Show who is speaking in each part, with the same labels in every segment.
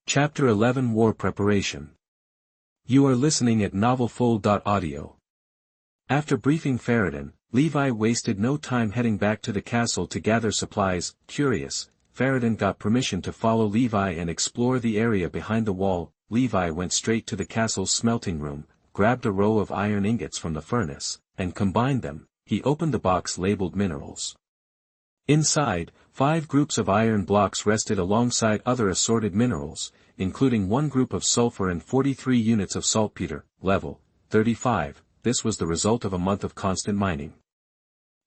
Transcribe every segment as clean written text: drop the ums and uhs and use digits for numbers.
Speaker 1: Chapter 11 War Preparation. You are listening at novelfull.audio. After briefing Farad'n, Levi wasted no time heading back to the castle to gather supplies. Curious, Farad'n got permission to follow Levi and explore the area behind the wall. Levi went straight to the castle's smelting room, grabbed a row of iron ingots from the furnace, and combined them. He opened the box labeled minerals. Inside, 5 groups of iron blocks rested alongside other assorted minerals, including 1 group of sulfur and 43 units of saltpeter, level 35. This was the result of a month of constant mining.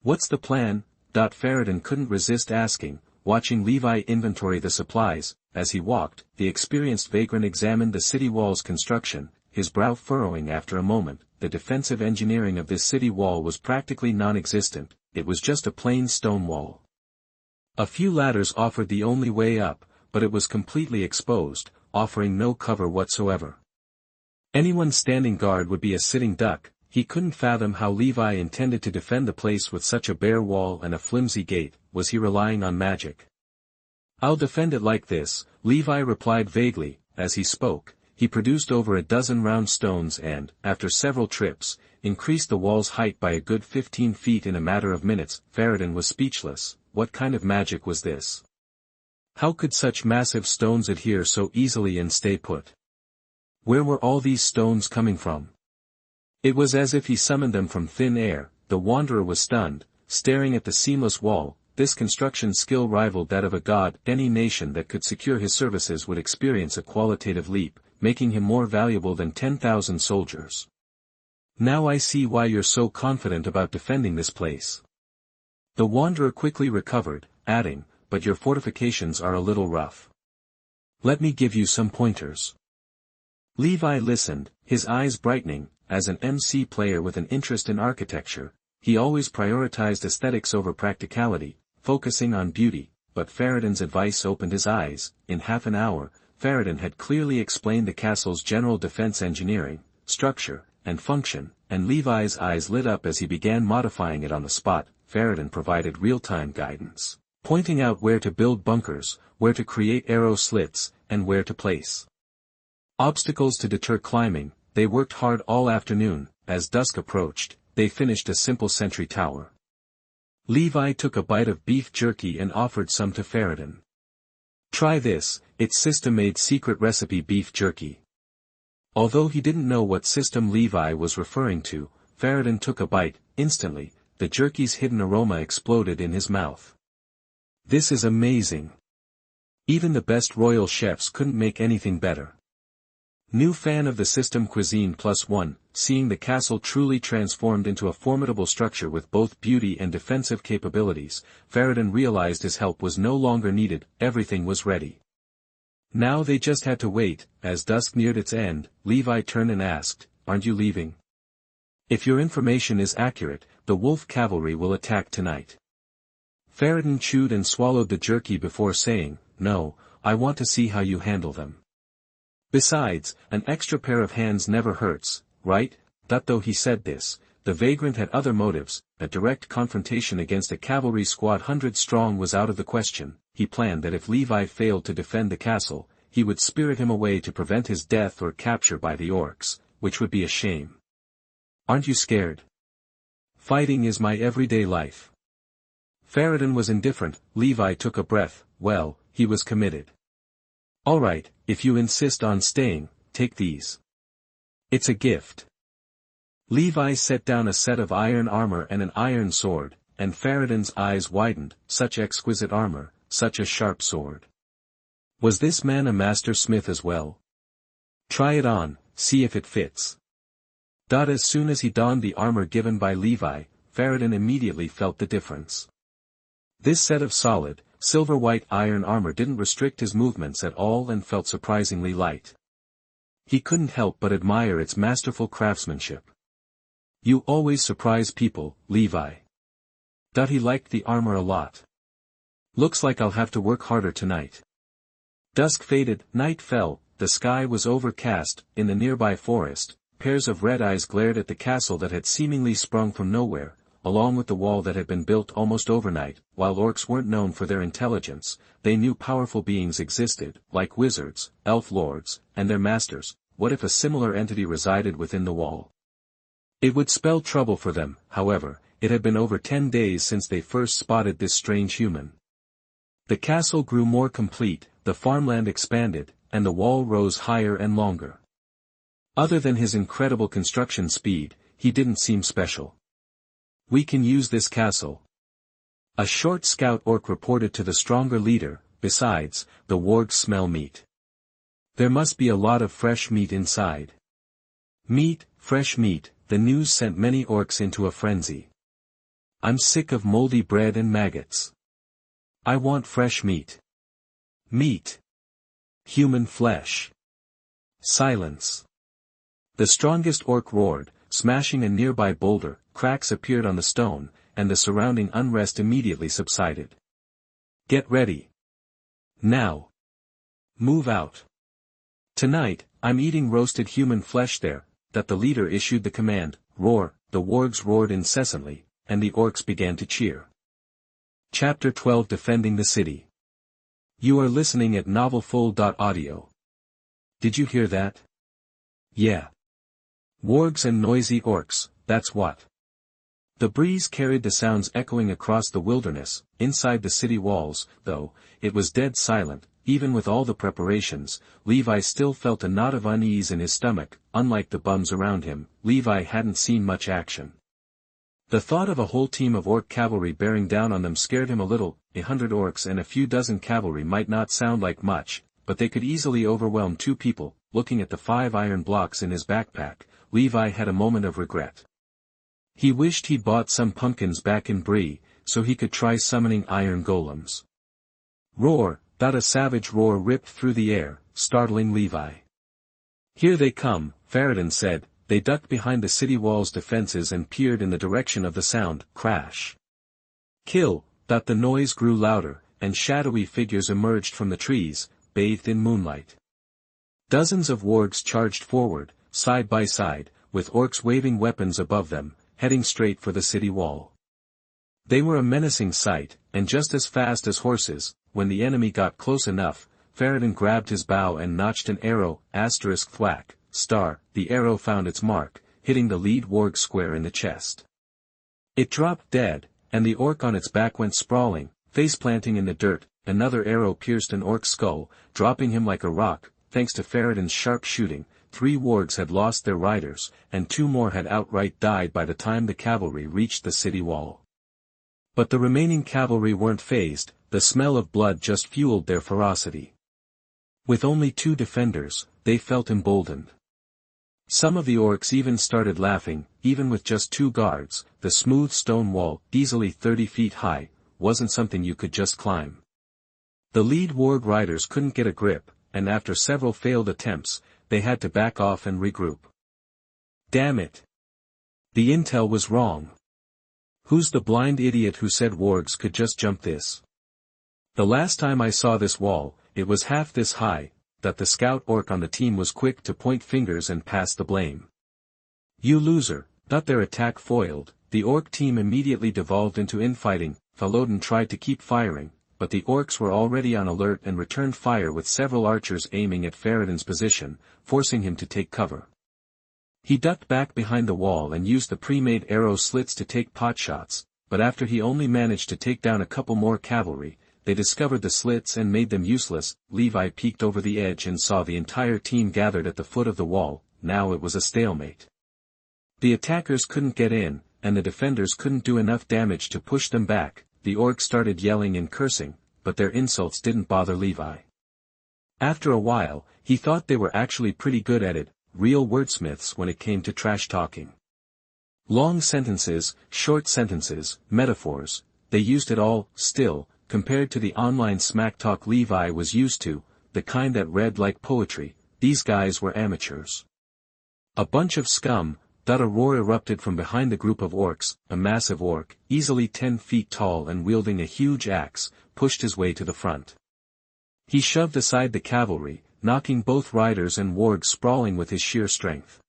Speaker 1: What's the plan? Farad'n couldn't resist asking, watching Levi inventory the supplies. As he walked, the experienced vagrant examined the city wall's construction, his brow furrowing after a moment. The defensive engineering of this city wall was practically non-existent, it was just a plain stone wall. A few ladders offered the only way up, but it was completely exposed, offering no cover whatsoever. Anyone standing guard would be a sitting duck. He couldn't fathom how Levi intended to defend the place with such a bare wall and a flimsy gate. Was he relying on magic? "I'll defend it like this," Levi replied vaguely. As he spoke, he produced over a dozen round stones and, after several trips, increased the wall's height by a good 15 feet in a matter of minutes. Farad'n was speechless. What kind of magic was this? How could such massive stones adhere so easily and stay put? Where were all these stones coming from? It was as if he summoned them from thin air. The wanderer was stunned, staring at the seamless wall. This construction skill rivaled that of a god. Any nation that could secure his services would experience a qualitative leap, making him more valuable than 10,000 soldiers. "Now I see why you're so confident about defending this place." The wanderer quickly recovered, adding, "But your fortifications are a little rough. Let me give you some pointers." Levi listened, his eyes brightening. As an MC player with an interest in architecture, he always prioritized aesthetics over practicality, focusing on beauty, but Farad'n's advice opened his eyes. In half an hour, Farad'n had clearly explained the castle's general defense engineering, structure, and function, and Levi's eyes lit up as he began modifying it on the spot. Farad'n provided real-time guidance, pointing out where to build bunkers, where to create arrow slits, and where to place obstacles to deter climbing. They worked hard all afternoon. As dusk approached, they finished a simple sentry tower. Levi took a bite of beef jerky and offered some to Farad'n. "Try this, it's system-made secret recipe beef jerky." Although he didn't know what system Levi was referring to, Farad'n took a bite. Instantly, the jerky's hidden aroma exploded in his mouth. "This is amazing. Even the best royal chefs couldn't make anything better." New fan of the system cuisine +1, seeing the castle truly transformed into a formidable structure with both beauty and defensive capabilities, Farad'n realized his help was no longer needed. Everything was ready. Now they just had to wait. As dusk neared its end, Levi turned and asked, "Aren't you leaving? If your information is accurate, the wolf cavalry will attack tonight." Farad'n chewed and swallowed the jerky before saying, "No, I want to see how you handle them. Besides, an extra pair of hands never hurts, right?" Though he said this, the vagrant had other motives. A direct confrontation against a cavalry squad 100 strong was out of the question. He planned that if Levi failed to defend the castle, he would spirit him away to prevent his death or capture by the orcs, which would be a shame. "Aren't you scared? Fighting is my everyday life." Farad'n was indifferent. Levi took a breath. Well, he was committed. "All right, if you insist on staying, take these. It's a gift." Levi set down a set of iron armor and an iron sword, and Farad'n's eyes widened. Such exquisite armor, such a sharp sword. Was this man a master smith as well? "Try it on, see if it fits." As soon as he donned the armor given by Levi, Farad'n immediately felt the difference. This set of solid, silver-white iron armor didn't restrict his movements at all and felt surprisingly light. He couldn't help but admire its masterful craftsmanship. "You always surprise people, Levi." He liked the armor a lot. "Looks like I'll have to work harder tonight." Dusk faded, night fell, the sky was overcast. In the nearby forest, pairs of red eyes glared at the castle that had seemingly sprung from nowhere. along with the wall that had been built almost overnight. While orcs weren't known for their intelligence, they knew powerful beings existed, like wizards, elf lords, and their masters. What if a similar entity resided within the wall? It would spell trouble for them. However, it had been over 10 days since they first spotted this strange human. The castle grew more complete, the farmland expanded, and the wall rose higher and longer. Other than his incredible construction speed, he didn't seem special. "We can use this castle," a short scout orc reported to the stronger leader. "Besides, the wargs smell meat. There must be a lot of fresh meat inside." Meat, fresh meat, the news sent many orcs into a frenzy. "I'm sick of moldy bread and maggots. I want fresh meat. Meat. Human flesh." Silence. The strongest orc roared, smashing a nearby boulder. Cracks appeared on the stone, and the surrounding unrest immediately subsided. "Get ready. Now. Move out. Tonight, I'm eating roasted human flesh there." That the leader issued the command, "Roar." The wargs roared incessantly, and the orcs began to cheer. Chapter 12 Defending the City. You are listening at NovelFull.audio. Did you hear that? Yeah. Wargs and noisy orcs, that's what. The breeze carried the sounds echoing across the wilderness. Inside the city walls, though, it was dead silent. Even with all the preparations, Levi still felt a knot of unease in his stomach. Unlike the bums around him, Levi hadn't seen much action. The thought of a whole team of orc cavalry bearing down on them scared him a little. 100 orcs and a few dozen cavalry might not sound like much, but they could easily overwhelm 2 people. Looking at the 5 iron blocks in his backpack, Levi had a moment of regret. He wished he'd bought some pumpkins back in Bree, so he could try summoning iron golems. Roar! A savage roar ripped through the air, startling Levi. "Here they come," Faradin said. They ducked behind the city wall's defenses and peered in the direction of the sound. Crash. "Kill!" The noise grew louder, and shadowy figures emerged from the trees, bathed in moonlight. Dozens of wargs charged forward, side by side, with orcs waving weapons above them, heading straight for the city wall. They were a menacing sight, and just as fast as horses. When the enemy got close enough, Faradin grabbed his bow and notched an arrow. Thwack, star. The arrow found its mark, hitting the lead warg square in the chest. It dropped dead, and the orc on its back went sprawling, face-planting in the dirt. Another arrow pierced an orc's skull, dropping him like a rock. Thanks to Faradin's sharp shooting, 3 wargs had lost their riders, and 2 more had outright died by the time the cavalry reached the city wall. But the remaining cavalry weren't fazed. The smell of blood just fueled their ferocity. With only 2 defenders, they felt emboldened. Some of the orcs even started laughing. Even with just 2 guards, the smooth stone wall, easily 30 feet high, wasn't something you could just climb. The lead warg riders couldn't get a grip, and after several failed attempts, they had to back off and regroup. Damn it! The intel was wrong. Who's the blind idiot who said wargs could just jump this? The last time I saw this wall, it was half this high. The scout orc on the team was quick to point fingers and pass the blame. "You loser!" Their attack foiled, the orc team immediately devolved into infighting. Falodin tried to keep firing, but the orcs were already on alert and returned fire with several archers aiming at Faradin's position, forcing him to take cover. He ducked back behind the wall and used the pre-made arrow slits to take potshots, but after he only managed to take down a couple more cavalry, they discovered the slits and made them useless. Levi peeked over the edge and saw the entire team gathered at the foot of the wall. Now it was a stalemate. The attackers couldn't get in, and the defenders couldn't do enough damage to push them back. The orcs started yelling and cursing, but their insults didn't bother Levi. After a while, he thought they were actually pretty good at it, real wordsmiths when it came to trash talking. Long sentences, short sentences, metaphors, they used it all. Still, compared to the online smack talk Levi was used to, the kind that read like poetry, these guys were amateurs. "A bunch of scum." A roar erupted from behind the group of orcs. A massive orc, easily 10 feet tall and wielding a huge axe, pushed his way to the front. He shoved aside the cavalry, knocking both riders and wargs sprawling with his sheer strength.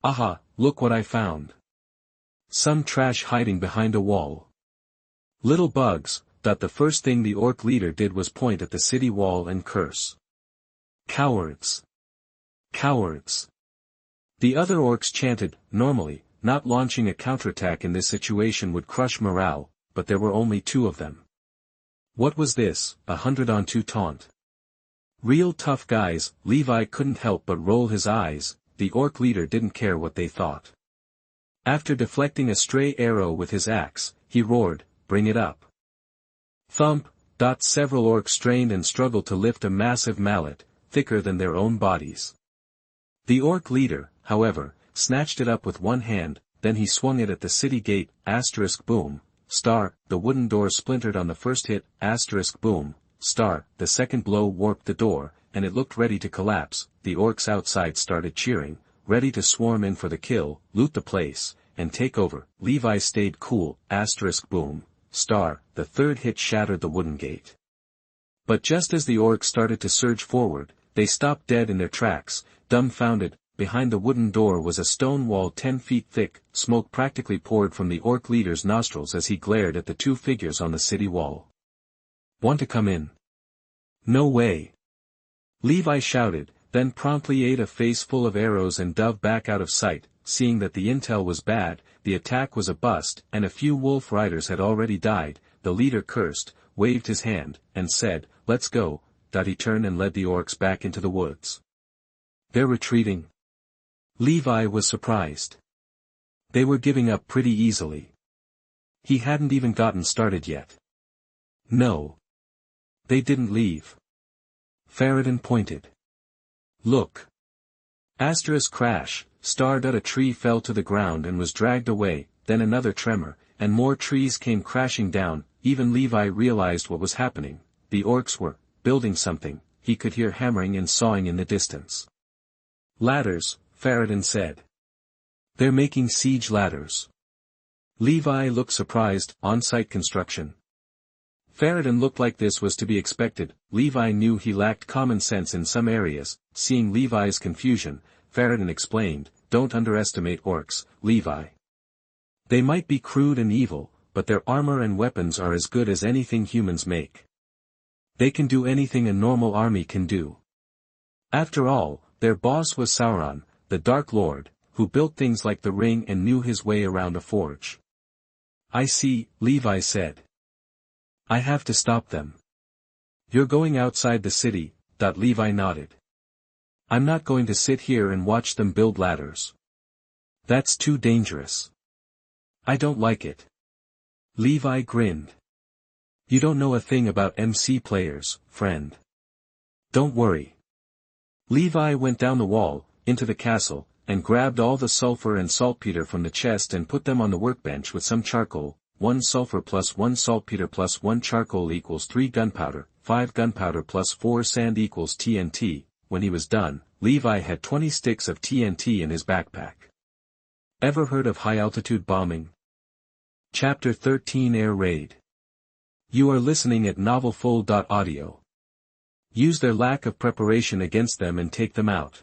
Speaker 1: "Aha, look what I found." Some trash hiding behind a wall. Little bugs. The first thing the orc leader did was point at the city wall and curse. Cowards. Cowards. The other orcs chanted. Normally, not launching a counterattack in this situation would crush morale, but there were only 2 of them. What was this, a 100-on-2 taunt? Real tough guys. Levi couldn't help but roll his eyes. The orc leader didn't care what they thought. After deflecting a stray arrow with his axe, he roared, "Bring it up." Thump. Several orcs strained and struggled to lift a massive mallet, thicker than their own bodies. The orc leader, however, snatched it up with one hand, then he swung it at the city gate, boom, the wooden door splintered on the first hit, boom, the second blow warped the door, and it looked ready to collapse. The orcs outside started cheering, ready to swarm in for the kill, loot the place, and take over. Levi stayed cool, boom, the third hit shattered the wooden gate. But just as the orcs started to surge forward, they stopped dead in their tracks, dumbfounded. Behind the wooden door was a stone wall 10 feet thick. Smoke practically poured from the orc leader's nostrils as he glared at the 2 figures on the city wall. "Want to come in?" "No way!" Levi shouted, then promptly ate a face full of arrows and dove back out of sight. Seeing that the intel was bad, the attack was a bust, and a few wolf riders had already died, the leader cursed, waved his hand, and said, "Let's go." He turned and led the orcs back into the woods. "They're retreating?" Levi was surprised. They were giving up pretty easily. He hadn't even gotten started yet. "No. They didn't leave." Farad'n pointed. "Look." Crash. A tree fell to the ground and was dragged away, then another tremor, and more trees came crashing down. Even Levi realized what was happening. The orcs were building something. He could hear hammering and sawing in the distance. "Ladders," Farad'n said. "They're making siege ladders." Levi looked surprised. On-site construction. Farad'n looked like this was to be expected. Levi knew he lacked common sense in some areas. Seeing Levi's confusion, Farad'n explained, "Don't underestimate orcs, Levi. They might be crude and evil, but their armor and weapons are as good as anything humans make. They can do anything a normal army can do. After all, their boss was Sauron, the Dark Lord, who built things like the ring and knew his way around a forge." "I see," Levi said. "I have to stop them." "You're going outside the city," Levi nodded. "I'm not going to sit here and watch them build ladders. That's too dangerous. I don't like it." Levi grinned. "You don't know a thing about MC players, friend. Don't worry." Levi went down the wall, into the castle, and grabbed all the sulfur and saltpeter from the chest and put them on the workbench with some charcoal. 1 sulfur plus 1 saltpeter plus 1 charcoal equals 3 gunpowder, 5 gunpowder plus 4 sand equals TNT. When he was done, Levi had 20 sticks of TNT in his backpack. Ever heard of high-altitude bombing? Chapter 13 Air Raid. You are listening at novelfull.audio. Use their lack of preparation against them and take them out.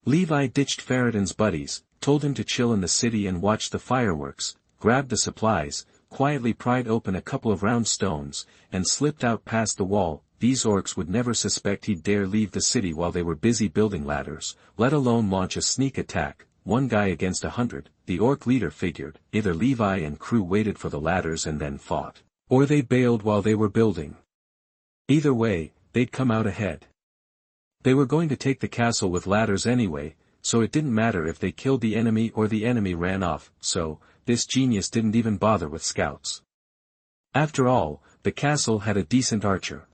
Speaker 1: Levi ditched Farad'n's buddies, told him to chill in the city and watch the fireworks, grabbed the supplies, quietly pried open a couple of round stones, and slipped out past the wall. These orcs would never suspect he'd dare leave the city while they were busy building ladders, let alone launch a sneak attack. 1 guy against 100, the orc leader figured. Either Levi and crew waited for the ladders and then fought, or they bailed while they were building. Either way, they'd come out ahead. They were going to take the castle with ladders anyway, so it didn't matter if they killed the enemy or the enemy ran off, so this genius didn't even bother with scouts. After all, the castle had a decent archer.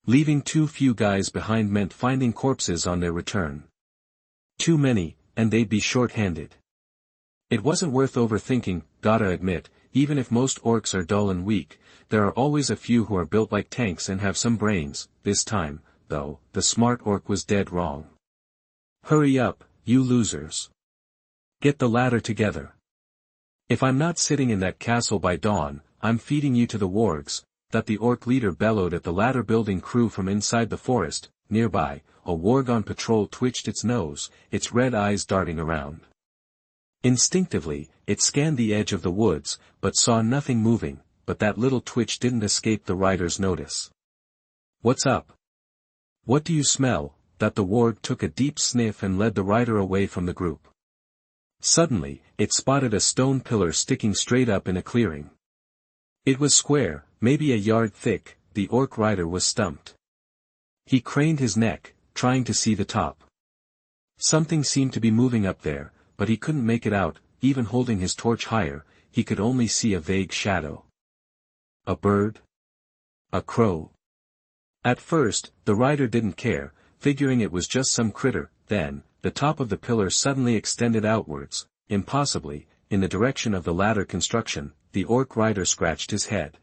Speaker 1: Leaving too few guys behind meant finding corpses on their return. Too many, and they'd be short-handed. It wasn't worth overthinking, gotta admit. Even if most orcs are dull and weak, there are always a few who are built like tanks and have some brains. This time, though, the smart orc was dead wrong. "Hurry up, you losers. Get the ladder together. If I'm not sitting in that castle by dawn, I'm feeding you to the wargs," the orc leader bellowed at the ladder-building crew from inside the forest. Nearby, a warg on patrol twitched its nose, its red eyes darting around. Instinctively, it scanned the edge of the woods, but saw nothing moving, but that little twitch didn't escape the rider's notice. "What's up? What do you smell?" That the ward took a deep sniff and led the rider away from the group. Suddenly, it spotted a stone pillar sticking straight up in a clearing. It was square, maybe a yard thick. The orc rider was stumped. He craned his neck, trying to see the top. Something seemed to be moving up there, but he couldn't make it out. Even holding his torch higher, he could only see a vague shadow. A bird? A crow? At first, the rider didn't care, figuring it was just some critter. Then, the top of the pillar suddenly extended outwards, impossibly, in the direction of the ladder construction. The orc rider scratched his head.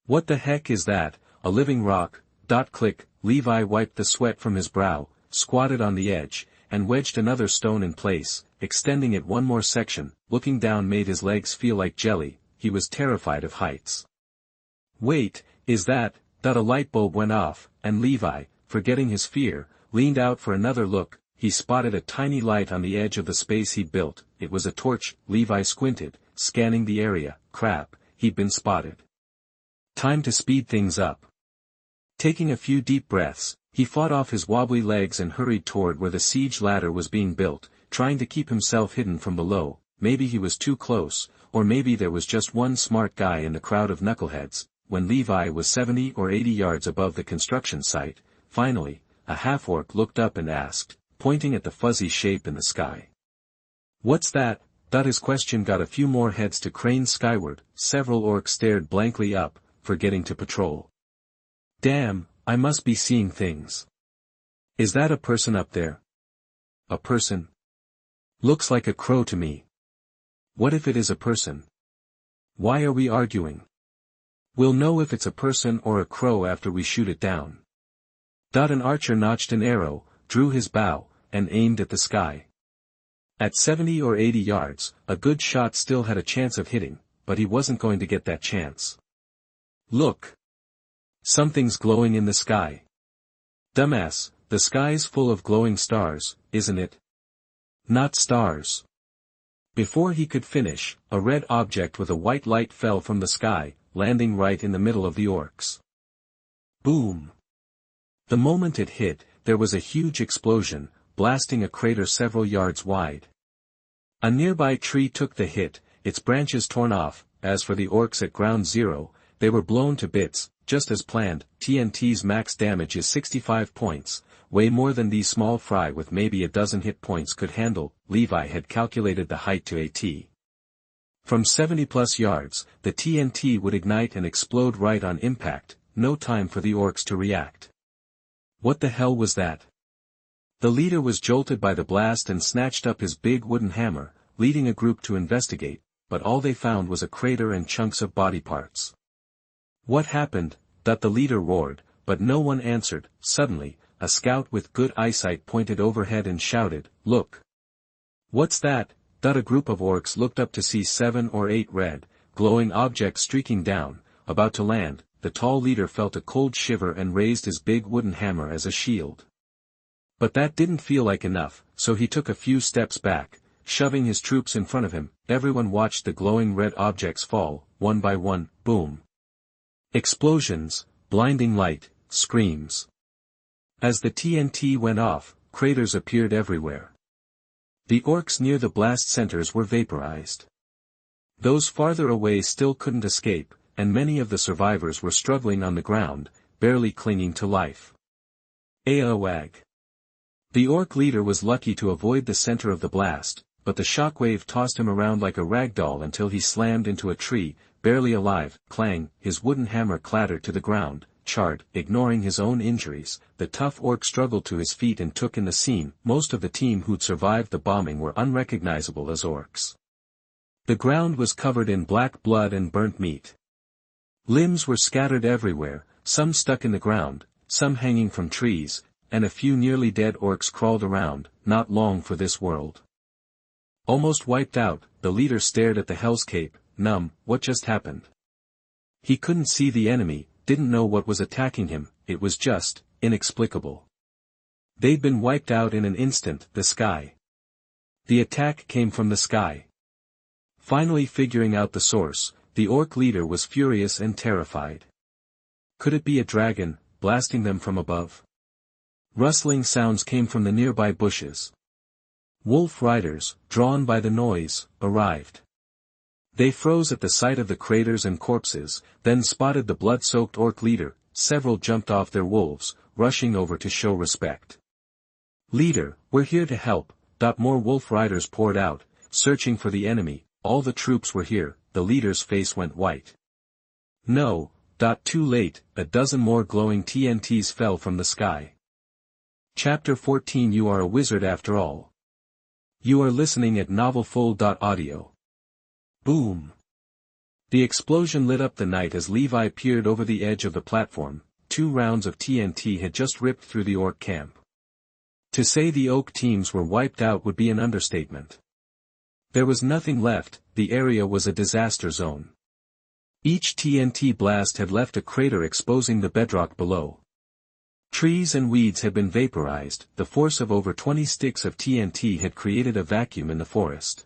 Speaker 1: "What the heck is that? A living rock?" Click. Levi wiped the sweat from his brow, squatted on the edge, and wedged another stone in place, extending it one more section. Looking down made his legs feel like jelly. He was terrified of heights. "Wait, is that?" A light bulb went off, and Levi, forgetting his fear, leaned out for another look. He spotted a tiny light on the edge of the space he'd built. It was a torch. Levi squinted, scanning the area. Crap, he'd been spotted. Time to speed things up. Taking a few deep breaths, he fought off his wobbly legs and hurried toward where the siege ladder was being built, trying to keep himself hidden from below. Maybe he was too close, or maybe there was just one smart guy in the crowd of knuckleheads. When Levi was 70 or 80 yards above the construction site, finally, a half-orc looked up and asked, pointing at the fuzzy shape in the sky. "What's that?" His question got a few more heads to crane skyward. Several orcs stared blankly up, forgetting to patrol. "Damn, I must be seeing things. Is that a person up there?" "A person? Looks like a crow to me." "What if it is a person? Why are we arguing? We'll know if it's a person or a crow after we shoot it down." An archer notched an arrow, drew his bow, and aimed at the sky. At 70 or 80 yards, a good shot still had a chance of hitting, but he wasn't going to get that chance. "Look! Something's glowing in the sky." "Dumbass, the sky's full of glowing stars, isn't it?" "Not stars." Before he could finish, a red object with a white light fell from the sky, landing right in the middle of the orcs. Boom! The moment it hit, there was a huge explosion, blasting a crater several yards wide. A nearby tree took the hit, its branches torn off. As for the orcs at ground zero, they were blown to bits, just as planned. TNT's max damage is 65 points, way more than these small fry with maybe a dozen hit points could handle. Levi had calculated the height to AT. From 70 plus yards, the TNT would ignite and explode right on impact. No time for the orcs to react. What the hell was that? The leader was jolted by the blast and snatched up his big wooden hammer, leading a group to investigate, but all they found was a crater and chunks of body parts. "What happened?" The leader roared, but no one answered. Suddenly, a scout with good eyesight pointed overhead and shouted, "Look! What's that?" A group of orcs looked up to see 7 or 8 red, glowing objects streaking down, about to land. The tall leader felt a cold shiver and raised his big wooden hammer as a shield. But that didn't feel like enough, so he took a few steps back, shoving his troops in front of him. Everyone watched the glowing red objects fall, one by one. Boom! Explosions, blinding light, screams. As the TNT went off, craters appeared everywhere. The orcs near the blast centers were vaporized. Those farther away still couldn't escape, and many of the survivors were struggling on the ground, barely clinging to life. Aawag. The orc leader was lucky to avoid the center of the blast, but the shockwave tossed him around like a rag doll until he slammed into a tree, barely alive. Clang, his wooden hammer clattered to the ground, charred. Ignoring his own injuries, the tough orc struggled to his feet and took in the scene. Most of the team who'd survived the bombing were unrecognizable as orcs. The ground was covered in black blood and burnt meat. Limbs were scattered everywhere, some stuck in the ground, some hanging from trees, and a few nearly dead orcs crawled around. Not long for this world. Almost wiped out, the leader stared at the hellscape, numb. What just happened? He couldn't see the enemy, didn't know what was attacking him. It was just inexplicable. They'd been wiped out in an instant. The sky. The attack came from the sky. Finally figuring out the source, the orc leader was furious and terrified. Could it be a dragon, blasting them from above? Rustling sounds came from the nearby bushes. Wolf riders, drawn by the noise, arrived. They froze at the sight of the craters and corpses, then spotted the blood-soaked orc leader. Several jumped off their wolves, rushing over to show respect. "Leader, we're here to help." More wolf riders poured out, searching for the enemy. All the troops were here. The leader's face went white. "No." Too late, a dozen more glowing TNTs fell from the sky. Chapter 14. You are a wizard after all. You are listening at NovelFull.audio. Boom. The explosion lit up the night as Levi peered over the edge of the platform. 2 rounds of TNT had just ripped through the orc camp. To say the oak teams were wiped out would be an understatement. There was nothing left. The area was a disaster zone. Each TNT blast had left a crater exposing the bedrock below. Trees and weeds had been vaporized. The force of over 20 sticks of TNT had created a vacuum in the forest.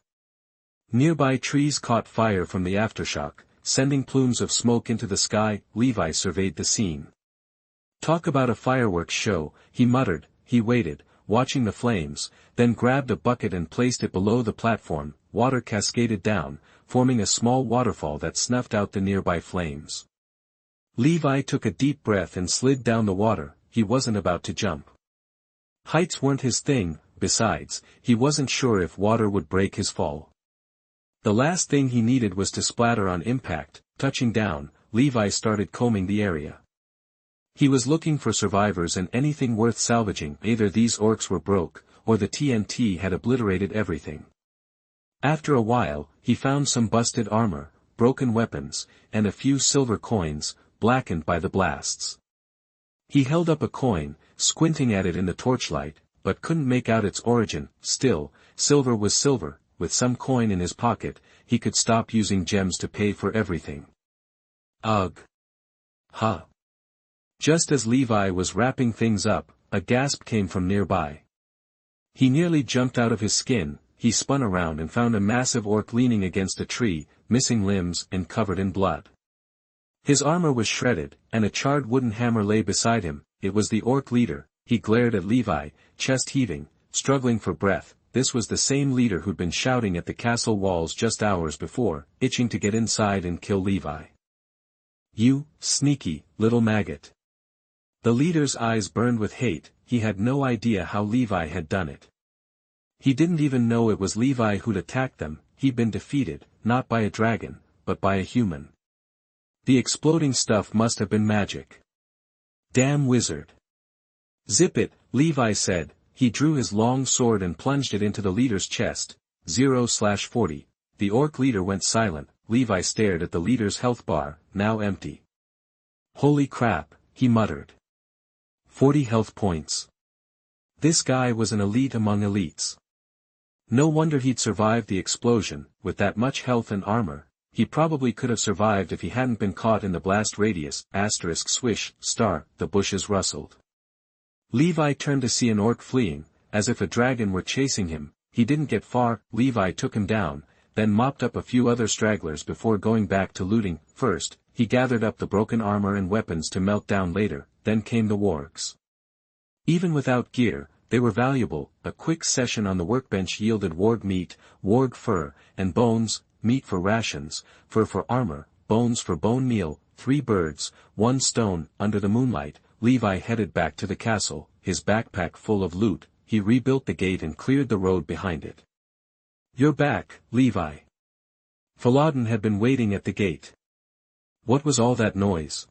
Speaker 1: Nearby trees caught fire from the aftershock, sending plumes of smoke into the sky. Levi surveyed the scene. "Talk about a fireworks show," he muttered. He waited, watching the flames, then grabbed a bucket and placed it below the platform. Water cascaded down, forming a small waterfall that snuffed out the nearby flames. Levi took a deep breath and slid down the water. He wasn't about to jump. Heights weren't his thing. Besides, he wasn't sure if water would break his fall. The last thing he needed was to splatter on impact. Touching down, Levi started combing the area. He was looking for survivors and anything worth salvaging. Either these orcs were broke, or the TNT had obliterated everything. After a while, he found some busted armor, broken weapons, and a few silver coins, blackened by the blasts. He held up a coin, squinting at it in the torchlight, but couldn't make out its origin. Still, silver was silver. With some coin in his pocket, he could stop using gems to pay for everything. Ugh. Huh. Just as Levi was wrapping things up, a gasp came from nearby. He nearly jumped out of his skin. He spun around and found a massive orc leaning against a tree, missing limbs and covered in blood. His armor was shredded, and a charred wooden hammer lay beside him. It was the orc leader. He glared at Levi, chest heaving, struggling for breath. This was the same leader who'd been shouting at the castle walls just hours before, itching to get inside and kill Levi. "You, sneaky, little maggot." The leader's eyes burned with hate. He had no idea how Levi had done it. He didn't even know it was Levi who'd attacked them. He'd been defeated, not by a dragon, but by a human. The exploding stuff must have been magic. "Damn wizard." "Zip it," Levi said. He drew his long sword and plunged it into the leader's chest. 0/40. The orc leader went silent. Levi stared at the leader's health bar, now empty. "Holy crap," he muttered. 40 health points. This guy was an elite among elites. No wonder he'd survived the explosion. With that much health and armor, he probably could have survived if he hadn't been caught in the blast radius. *swish, the bushes rustled. Levi turned to see an orc fleeing, as if a dragon were chasing him. He didn't get far. Levi took him down, then mopped up a few other stragglers before going back to looting. First, he gathered up the broken armor and weapons to melt down later. Then came the wargs. Even without gear, they were valuable. A quick session on the workbench yielded warg meat, warg fur, and bones. Meat for rations, fur for armor, bones for bone meal. 3 birds, 1 stone. Under the moonlight, Levi headed back to the castle, his backpack full of loot. He rebuilt the gate and cleared the road behind it. "You're back, Levi." Faladin had been waiting at the gate. "What was all that noise?"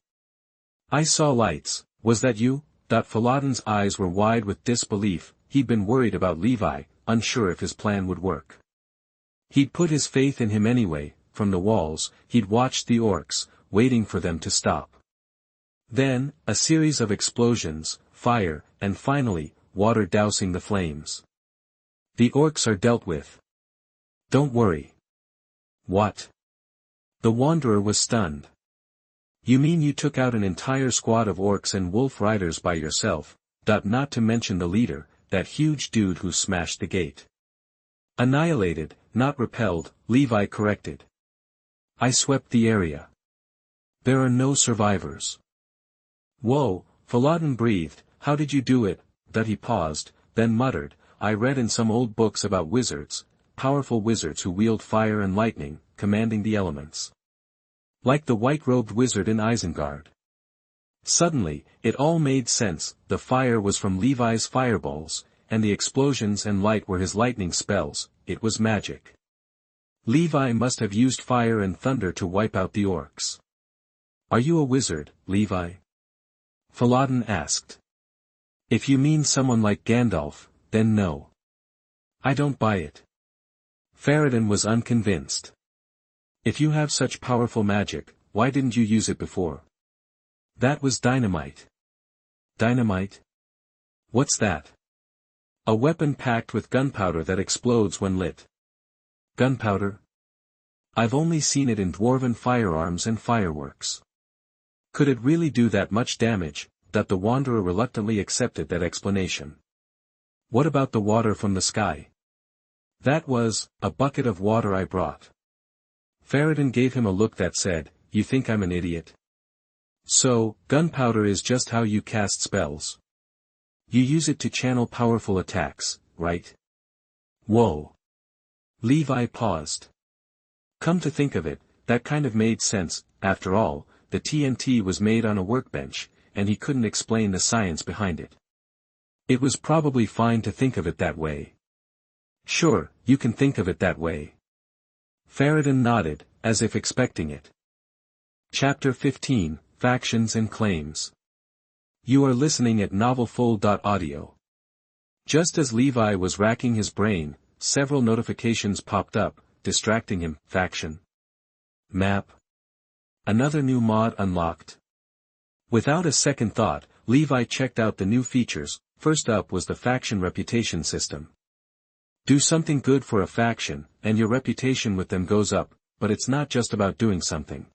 Speaker 1: "I saw lights. Was that you?" Faladin's eyes were wide with disbelief. He'd been worried about Levi, unsure if his plan would work. He'd put his faith in him anyway. From the walls, he'd watched the orcs, waiting for them to stop. Then, a series of explosions, fire, and finally, water dousing the flames. "The orcs are dealt with. Don't worry." "What?" The Wanderer was stunned. "You mean you took out an entire squad of orcs and wolf riders by yourself, not to mention the leader, that huge dude who smashed the gate?" "Annihilated," not repelled, Levi corrected. I swept the area. There are no survivors. Whoa, Faladin breathed, how did you do it? That he paused, then muttered, I read in some old books about wizards, powerful wizards who wield fire and lightning, commanding the elements. Like the white-robed wizard in Isengard. Suddenly, it all made sense, the fire was from Levi's fireballs, and the explosions and light were his lightning spells, it was magic. Levi must have used fire and thunder to wipe out the orcs. Are you a wizard, Levi? Faladin asked. If you mean someone like Gandalf, then no. I don't buy it. Farad'n was unconvinced. If you have such powerful magic, why didn't you use it before? That was dynamite. Dynamite? What's that? A weapon packed with gunpowder that explodes when lit. Gunpowder? I've only seen it in dwarven firearms and fireworks. Could it really do that much damage? That the Wanderer reluctantly accepted that explanation. What about the water from the sky? That was, a bucket of water I brought. Farad'n gave him a look that said, you think I'm an idiot? So, gunpowder is just how you cast spells. You use it to channel powerful attacks, right? Whoa. Levi paused. Come to think of it, that kind of made sense, after all, the TNT was made on a workbench, and he couldn't explain the science behind it. It was probably fine to think of it that way. Sure, you can think of it that way. Farad'n nodded, as if expecting it. Chapter 15, Factions and Claims. You are listening at NovelFull.audio. Just as Levi was racking his brain, several notifications popped up, distracting him. Faction. Map. Another new mod unlocked. Without a second thought, Levi checked out the new features. First up was the faction reputation system. Do something good for a faction, and your reputation with them goes up, but it's not just about doing something.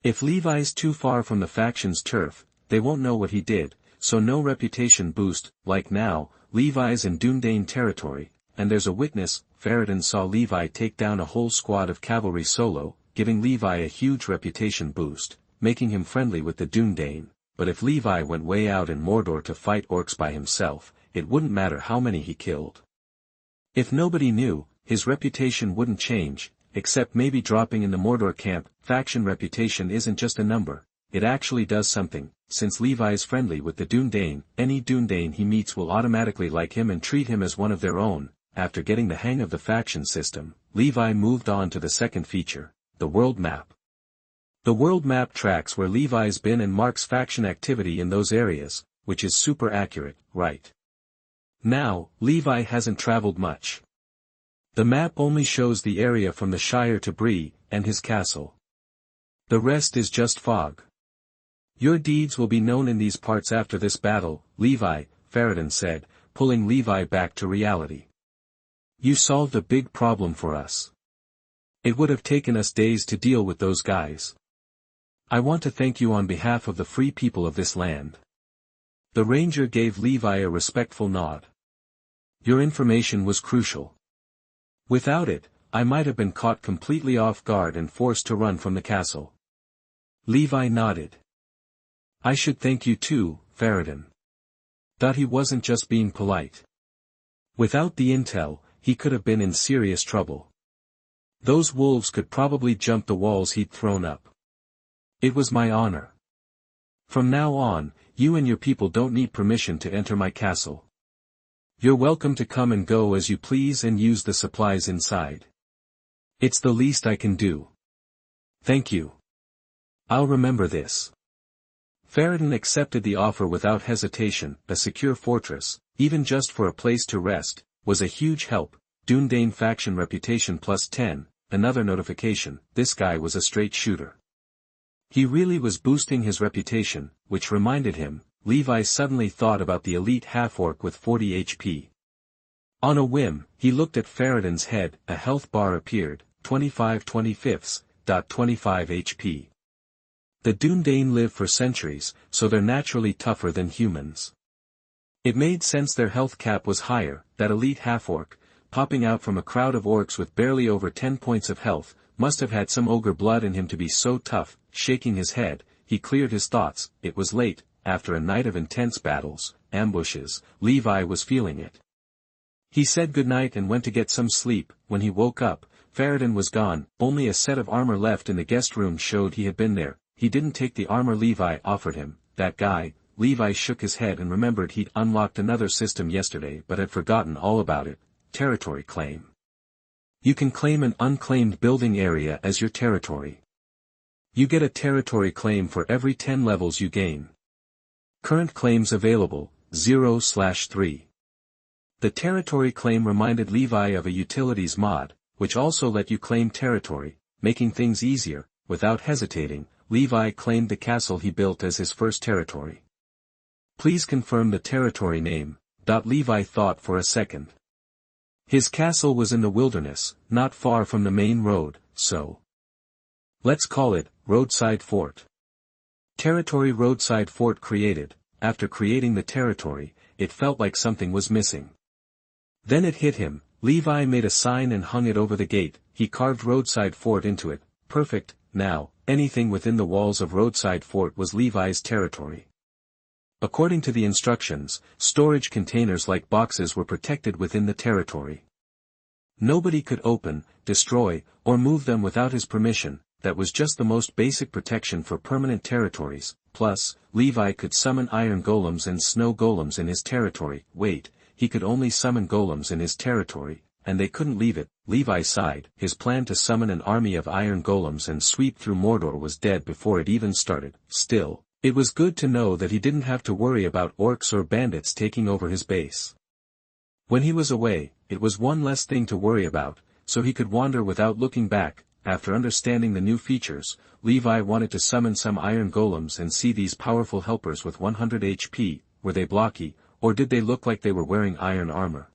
Speaker 1: If Levi's too far from the faction's turf, they won't know what he did, so no reputation boost, like now, Levi's in Dúnedain territory, and there's a witness. Farad'n saw Levi take down a whole squad of cavalry solo, giving Levi a huge reputation boost, making him friendly with the Dúnedain, but if Levi went way out in Mordor to fight orcs by himself, it wouldn't matter how many he killed. If nobody knew, his reputation wouldn't change, except maybe dropping in the Mordor camp. Faction reputation isn't just a number, it actually does something. Since Levi's friendly with the Dúnedain, any Dúnedain he meets will automatically like him and treat him as one of their own. After getting the hang of the faction system, Levi moved on to the second feature, the world map. The world map tracks where Levi's been and marks faction activity in those areas, which is super accurate, right? Now, Levi hasn't traveled much. The map only shows the area from the Shire to Bree, and his castle. The rest is just fog. Your deeds will be known in these parts after this battle, Levi, Farad'n said, pulling Levi back to reality. You solved a big problem for us. It would have taken us days to deal with those guys. I want to thank you on behalf of the free people of this land. The ranger gave Levi a respectful nod. Your information was crucial. Without it, I might have been caught completely off guard and forced to run from the castle. Levi nodded. I should thank you too, Farad'n. Thought he wasn't just being polite. Without the intel, he could have been in serious trouble. Those wolves could probably jump the walls he'd thrown up. It was my honor. From now on, you and your people don't need permission to enter my castle. You're welcome to come and go as you please and use the supplies inside. It's the least I can do. Thank you. I'll remember this. Farad'n accepted the offer without hesitation. A secure fortress, even just for a place to rest, was a huge help. Dúnedain faction reputation +10, another notification. This guy was a straight shooter. He really was boosting his reputation, which reminded him. Levi suddenly thought about the elite half-orc with 40 HP. On a whim, he looked at Farad'n's head. A health bar appeared, 25/25, 25 HP. The Dúnedain live for centuries, so they're naturally tougher than humans. It made sense their health cap was higher. That elite half-orc, popping out from a crowd of orcs with barely over 10 points of health, must have had some ogre blood in him to be so tough. Shaking his head, he cleared his thoughts. It was late, after a night of intense battles, ambushes. Levi was feeling it. He said goodnight and went to get some sleep. When he woke up, Farad'n was gone. Only a set of armor left in the guest room showed he had been there. He didn't take the armor Levi offered him. That guy. Levi shook his head and remembered he'd unlocked another system yesterday but had forgotten all about it. Territory claim. You can claim an unclaimed building area as your territory. You get a territory claim for every 10 levels you gain. Current claims available, 0/3. The territory claim reminded Levi of a utilities mod, which also let you claim territory, making things easier. Without hesitating, Levi claimed the castle he built as his first territory. Please confirm the territory name. Levi thought for a second. His castle was in the wilderness, not far from the main road, so let's call it Roadside Fort. Territory Roadside Fort created. After creating the territory, it felt like something was missing. Then it hit him. Levi made a sign and hung it over the gate. He carved Roadside Fort into it. Perfect. Now, anything within the walls of Roadside Fort was Levi's territory. According to the instructions, storage containers like boxes were protected within the territory. Nobody could open, destroy, or move them without his permission. That was just the most basic protection for permanent territories. Plus, Levi could summon iron golems and snow golems in his territory. Wait, he could only summon golems in his territory, and they couldn't leave it. Levi sighed. His plan to summon an army of iron golems and sweep through Mordor was dead before it even started. Still, it was good to know that he didn't have to worry about orcs or bandits taking over his base. When he was away, it was one less thing to worry about, so he could wander without looking back. After understanding the new features, Levi wanted to summon some iron golems and see these powerful helpers with 100 HP. Were they blocky, or did they look like they were wearing iron armor?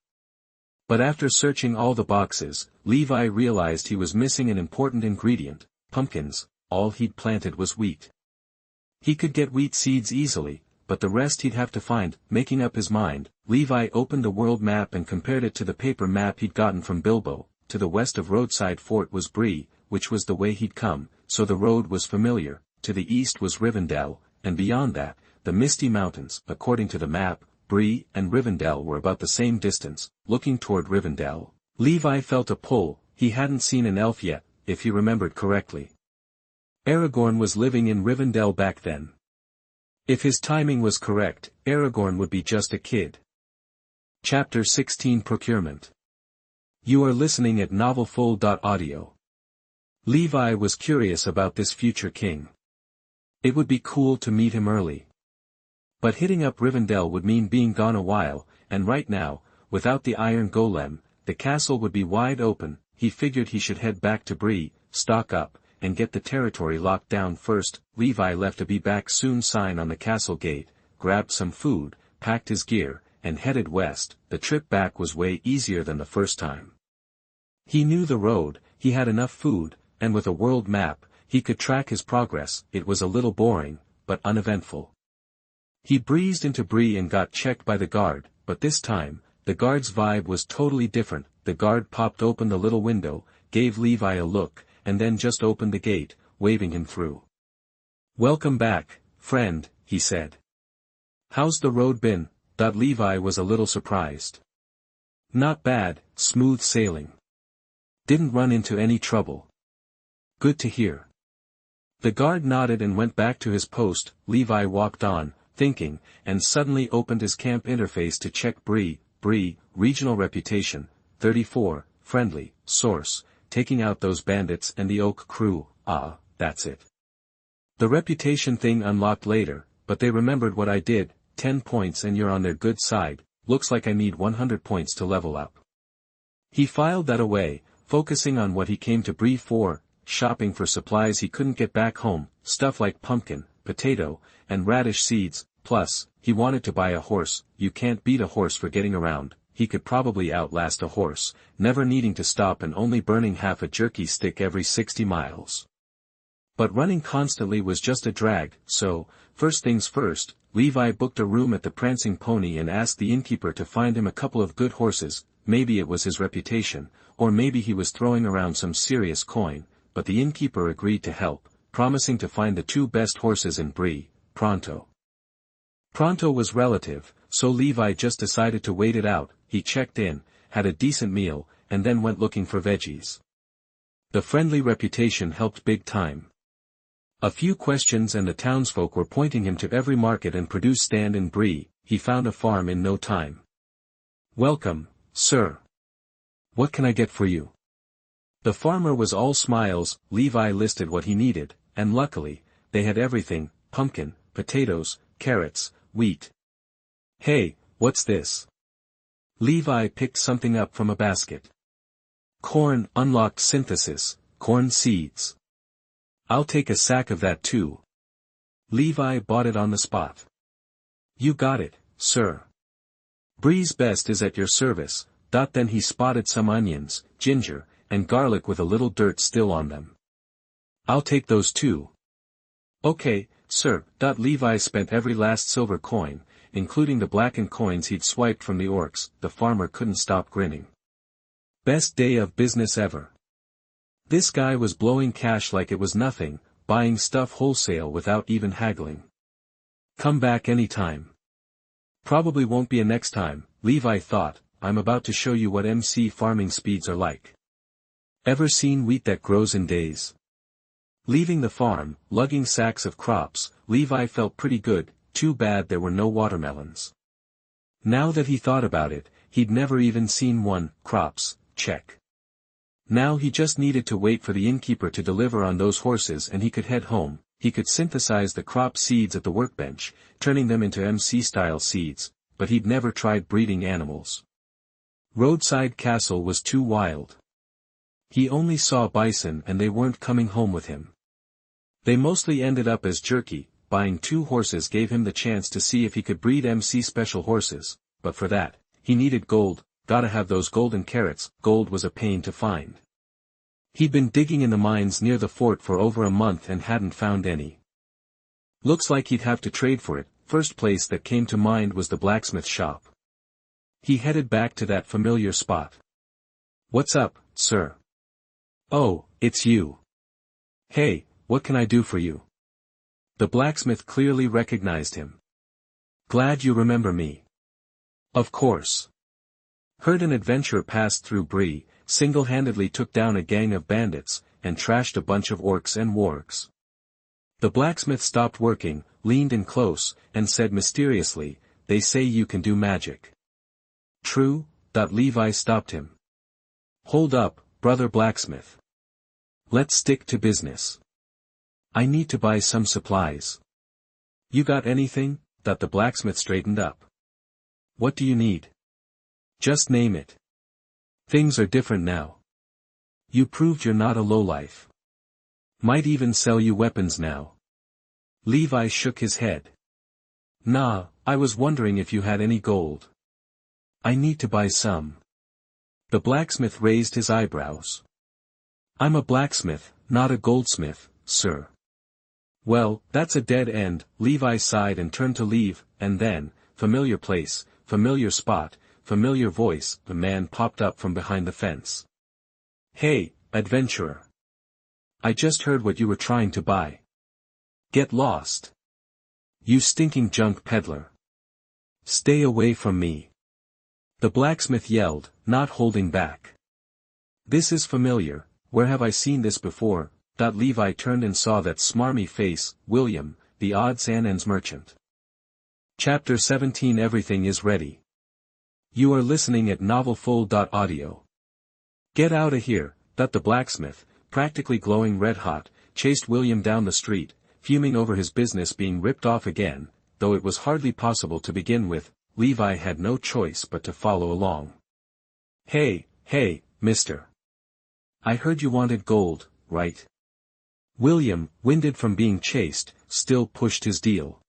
Speaker 1: But after searching all the boxes, Levi realized he was missing an important ingredient: pumpkins. All he'd planted was wheat. He could get wheat seeds easily, but the rest he'd have to find. Making up his mind, Levi opened the world map and compared it to the paper map he'd gotten from Bilbo. To the west of Roadside Fort was Bree, which was the way he'd come, so the road was familiar. To the east was Rivendell, and beyond that, the Misty Mountains. According to the map, Bree and Rivendell were about the same distance. Looking toward Rivendell, Levi felt a pull. He hadn't seen an elf yet, if he remembered correctly. Aragorn was living in Rivendell back then. If his timing was correct, Aragorn would be just a kid. Chapter 16 Procurement. You are listening at novelfull.audio. Levi was curious about this future king. It would be cool to meet him early. But hitting up Rivendell would mean being gone a while, and right now, without the Iron Golem, the castle would be wide open. He figured he should head back to Bree, stock up, and get the territory locked down first. Levi left a "Be Back Soon" sign on the castle gate, grabbed some food, packed his gear, and headed west. The trip back was way easier than the first time. He knew the road, he had enough food, and with a world map, he could track his progress. It was a little boring, but uneventful. He breezed into Bree and got checked by the guard, but this time, the guard's vibe was totally different. The guard popped open the little window, gave Levi a look, and then just opened the gate, waving him through. "Welcome back, friend," he said. "How's the road been?" Levi was a little surprised. "Not bad, smooth sailing. Didn't run into any trouble." "Good to hear." The guard nodded and went back to his post. Levi walked on, thinking, and suddenly opened his camp interface to check Bree. Regional reputation, 34, friendly, source, taking out those bandits and the Oak crew. That's it. The reputation thing unlocked later, but they remembered what I did. 10 points and you're on their good side. Looks like I need 100 points to level up. He filed that away, focusing on what he came to Bree for: shopping for supplies he couldn't get back home, stuff like pumpkin, potato, and radish seeds. Plus, he wanted to buy a horse. You can't beat a horse for getting around. He could probably outlast a horse, never needing to stop and only burning half a jerky stick every 60 miles. But running constantly was just a drag, so, first things first, Levi booked a room at the Prancing Pony and asked the innkeeper to find him a couple of good horses. maybe it was his reputation, or maybe he was throwing around some serious coin, but the innkeeper agreed to help, promising to find the 2 best horses in Bree, pronto. Pronto was relative, so Levi just decided to wait it out. He checked in, had a decent meal, and then went looking for veggies. The friendly reputation helped big time. A few questions and the townsfolk were pointing him to every market and produce stand in Bree. He found a farm in no time. "Welcome, sir. What can I get for you?" The farmer was all smiles. Levi listed what he needed, and luckily, they had everything: pumpkin, potatoes, carrots, wheat. "Hey, what's this?" Levi picked something up from a basket. "Corn, unlocked synthesis, corn seeds." "I'll take a sack of that too." Levi bought it on the spot. "You got it, sir. Bree's best is at your service." Then he spotted some onions, ginger, and garlic with a little dirt still on them. "I'll take those too." "Okay, sir." Levi spent every last silver coin, including the blackened coins he'd swiped from the orcs. The farmer couldn't stop grinning. Best day of business ever. This guy was blowing cash like it was nothing, buying stuff wholesale without even haggling. "Come back anytime." "Probably won't be a next time," Levi thought. "I'm about to show you what MC farming speeds are like. Ever seen wheat that grows in days?" Leaving the farm, lugging sacks of crops, Levi felt pretty good. Too bad there were no watermelons. Now that he thought about it, he'd never even seen one. Crops, check. Now he just needed to wait for the innkeeper to deliver on those horses and he could head home. He could synthesize the crop seeds at the workbench, turning them into MC-style seeds, but he'd never tried breeding animals. Roadside Castle was too wild. He only saw bison and they weren't coming home with him. They mostly ended up as jerky. Buying 2 horses gave him the chance to see if he could breed MC special horses, but for that, he needed gold. Gotta have those golden carrots. Gold was a pain to find. He'd been digging in the mines near the fort for over a month and hadn't found any. Looks like he'd have to trade for it. First place that came to mind was the blacksmith shop. He headed back to that familiar spot. "What's up, sir?" "Oh, it's you. Hey, what can I do for you?" The blacksmith clearly recognized him. "Glad you remember me." "Of course. Heard an adventurer passed through Bree, single-handedly took down a gang of bandits, and trashed a bunch of orcs and wargs." The blacksmith stopped working, leaned in close, and said mysteriously, "They say you can do magic." "True?" Levi stopped him. "Hold up, brother blacksmith. Let's stick to business. I need to buy some supplies." "You got anything?" The blacksmith straightened up. "What do you need? Just name it. Things are different now. You proved you're not a lowlife. Might even sell you weapons now." Levi shook his head. "Nah, I was wondering if you had any gold. I need to buy some." The blacksmith raised his eyebrows. "I'm a blacksmith, not a goldsmith, sir." "Well, that's a dead end." Levi sighed and turned to leave, and then, familiar place, familiar spot, familiar voice, the man popped up from behind the fence. "Hey, adventurer. I just heard what you were trying to buy. Get lost. You stinking junk peddler. Stay away from me." The blacksmith yelled, not holding back. "This is familiar. Where have I seen this before?" Levi turned and saw that smarmy face. William, the odds and ends merchant. Chapter 17. Everything is ready. You are listening at novelfull.audio. "Get out of here." The blacksmith, practically glowing red-hot, chased William down the street, fuming over his business being ripped off again, though it was hardly possible to begin with. Levi had no choice but to follow along. Hey, mister. I heard you wanted gold, right?" William, winded from being chased, still pushed his deal.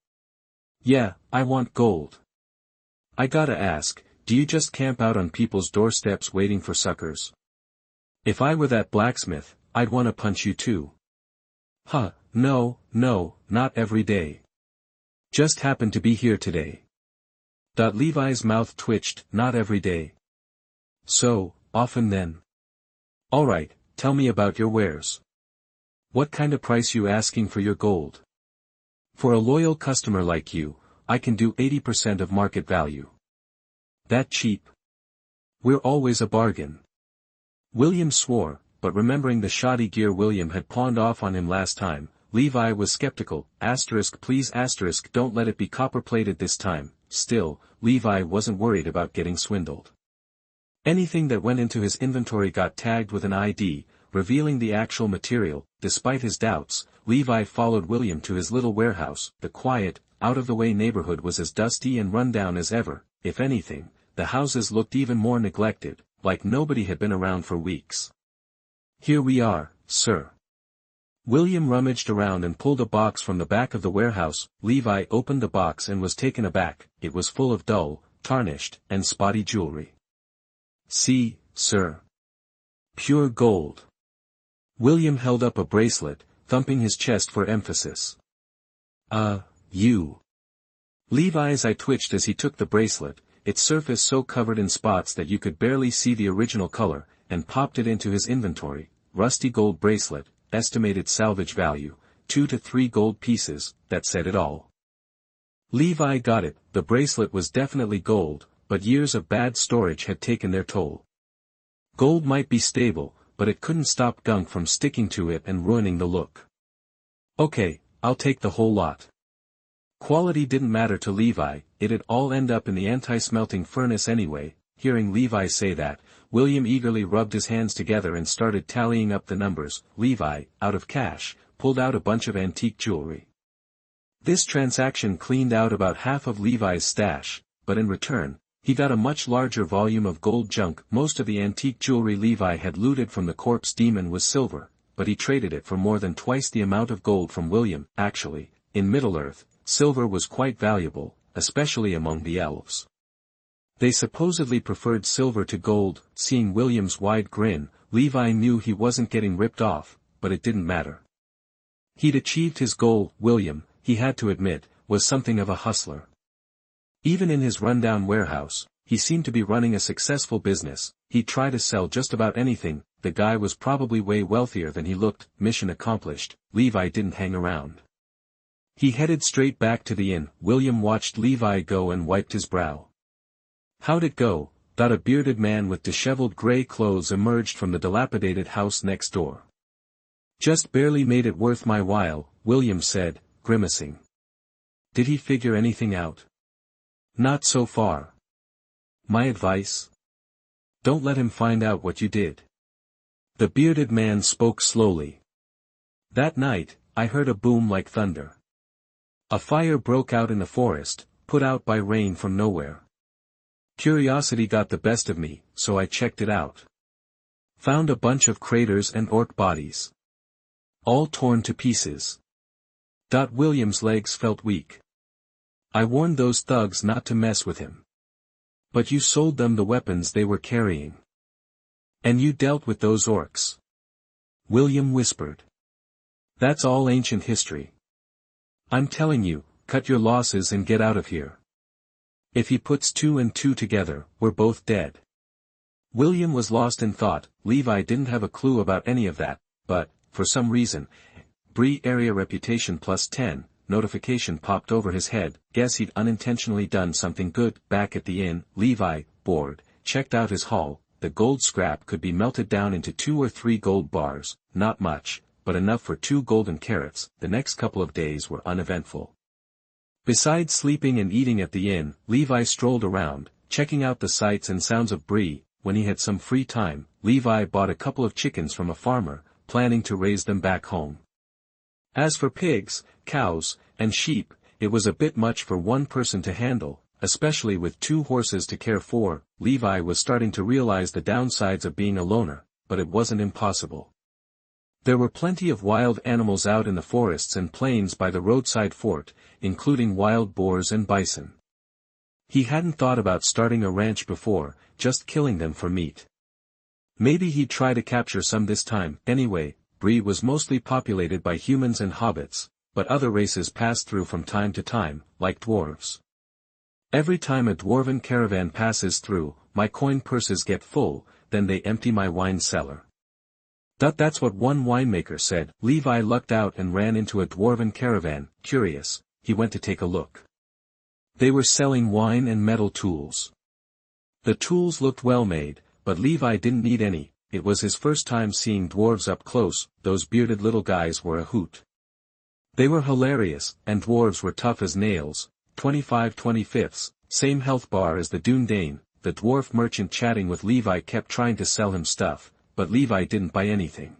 Speaker 1: "Yeah, I want gold. I gotta ask, do you just camp out on people's doorsteps waiting for suckers? If I were that blacksmith, I'd wanna punch you too." "Huh, no, not every day. Just happened to be here today." Levi's mouth twitched. "Not every day. So, often then. Alright, tell me about your wares. What kind of price you asking for your gold? For a loyal customer like you, I can do 80% of market value. That cheap? We're always a bargain. William swore, but remembering the shoddy gear William had pawned off on him last time, Levi was skeptical. Please don't let it be copper-plated this time. Still, Levi wasn't worried about getting swindled. Anything that went into his inventory got tagged with an ID, revealing the actual material. Despite his doubts, Levi followed William to his little warehouse. The quiet, out-of-the-way neighborhood was as dusty and run-down as ever. If anything, the houses looked even more neglected, like nobody had been around for weeks. Here we are, sir. William rummaged around and pulled a box from the back of the warehouse. Levi opened the box and was taken aback. It was full of dull, tarnished, and spotty jewelry. See, sir. Pure gold. William held up a bracelet, thumping his chest for emphasis. You. Levi's eye twitched as he took the bracelet, its surface so covered in spots that you could barely see the original color, and popped it into his inventory. Rusty gold bracelet, estimated salvage value, 2 to 3 gold pieces, that said it all. Levi got it. The bracelet was definitely gold, but years of bad storage had taken their toll. Gold might be stable, but it couldn't stop gunk from sticking to it and ruining the look. Okay, I'll take the whole lot. Quality didn't matter to Levi, it'd all end up in the anti-smelting furnace anyway. Hearing Levi say that, William eagerly rubbed his hands together and started tallying up the numbers. Levi, out of cash, pulled out a bunch of antique jewelry. This transaction cleaned out about half of Levi's stash, but in return, he got a much larger volume of gold junk. Most of the antique jewelry Levi had looted from the corpse demon was silver, but he traded it for more than twice the amount of gold from William. Actually, in Middle-earth, silver was quite valuable, especially among the elves. They supposedly preferred silver to gold. Seeing William's wide grin, Levi knew he wasn't getting ripped off, but it didn't matter. He'd achieved his goal. William, he had to admit, was something of a hustler. Even in his rundown warehouse, he seemed to be running a successful business. He'd try to sell just about anything. The guy was probably way wealthier than he looked. Mission accomplished. Levi didn't hang around. He headed straight back to the inn. William watched Levi go and wiped his brow. How'd it go? Thought a bearded man with disheveled gray clothes emerged from the dilapidated house next door. Just barely made it worth my while, William said, grimacing. Did he figure anything out? Not so far. My advice? Don't let him find out what you did. The bearded man spoke slowly. That night, I heard a boom like thunder. A fire broke out in the forest, put out by rain from nowhere. Curiosity got the best of me, so I checked it out. Found a bunch of craters and orc bodies. All torn to pieces. William's legs felt weak. I warned those thugs not to mess with him. But you sold them the weapons they were carrying. And you dealt with those orcs. William whispered. That's all ancient history. I'm telling you, cut your losses and get out of here. If he puts 2 and 2 together, we're both dead. William was lost in thought. Levi didn't have a clue about any of that, but, for some reason, Bree area reputation +10, notification popped over his head. Guess he'd unintentionally done something good. Back at the inn, Levi, bored, checked out his haul. The gold scrap could be melted down into 2 or 3 gold bars, not much, but enough for 2 golden carrots. The next couple of days were uneventful. Besides sleeping and eating at the inn, Levi strolled around, checking out the sights and sounds of Bree. When he had some free time, Levi bought a couple of chickens from a farmer, planning to raise them back home. As for pigs, cows, and sheep, it was a bit much for one person to handle, especially with 2 horses to care for. Levi was starting to realize the downsides of being a loner, but it wasn't impossible. There were plenty of wild animals out in the forests and plains by the roadside fort, including wild boars and bison. He hadn't thought about starting a ranch before, just killing them for meat. Maybe he'd try to capture some this time. Anyway, Bree was mostly populated by humans and hobbits, but other races passed through from time to time, like dwarves. Every time a dwarven caravan passes through, my coin purses get full, then they empty my wine cellar. That's what one winemaker said. Levi lucked out and ran into a dwarven caravan. Curious, he went to take a look. They were selling wine and metal tools. The tools looked well made, but Levi didn't need any. It was his first time seeing dwarves up close. Those bearded little guys were a hoot. They were hilarious, and dwarves were tough as nails. 25/25, same health bar as the Dune. The dwarf merchant chatting with Levi kept trying to sell him stuff, but Levi didn't buy anything.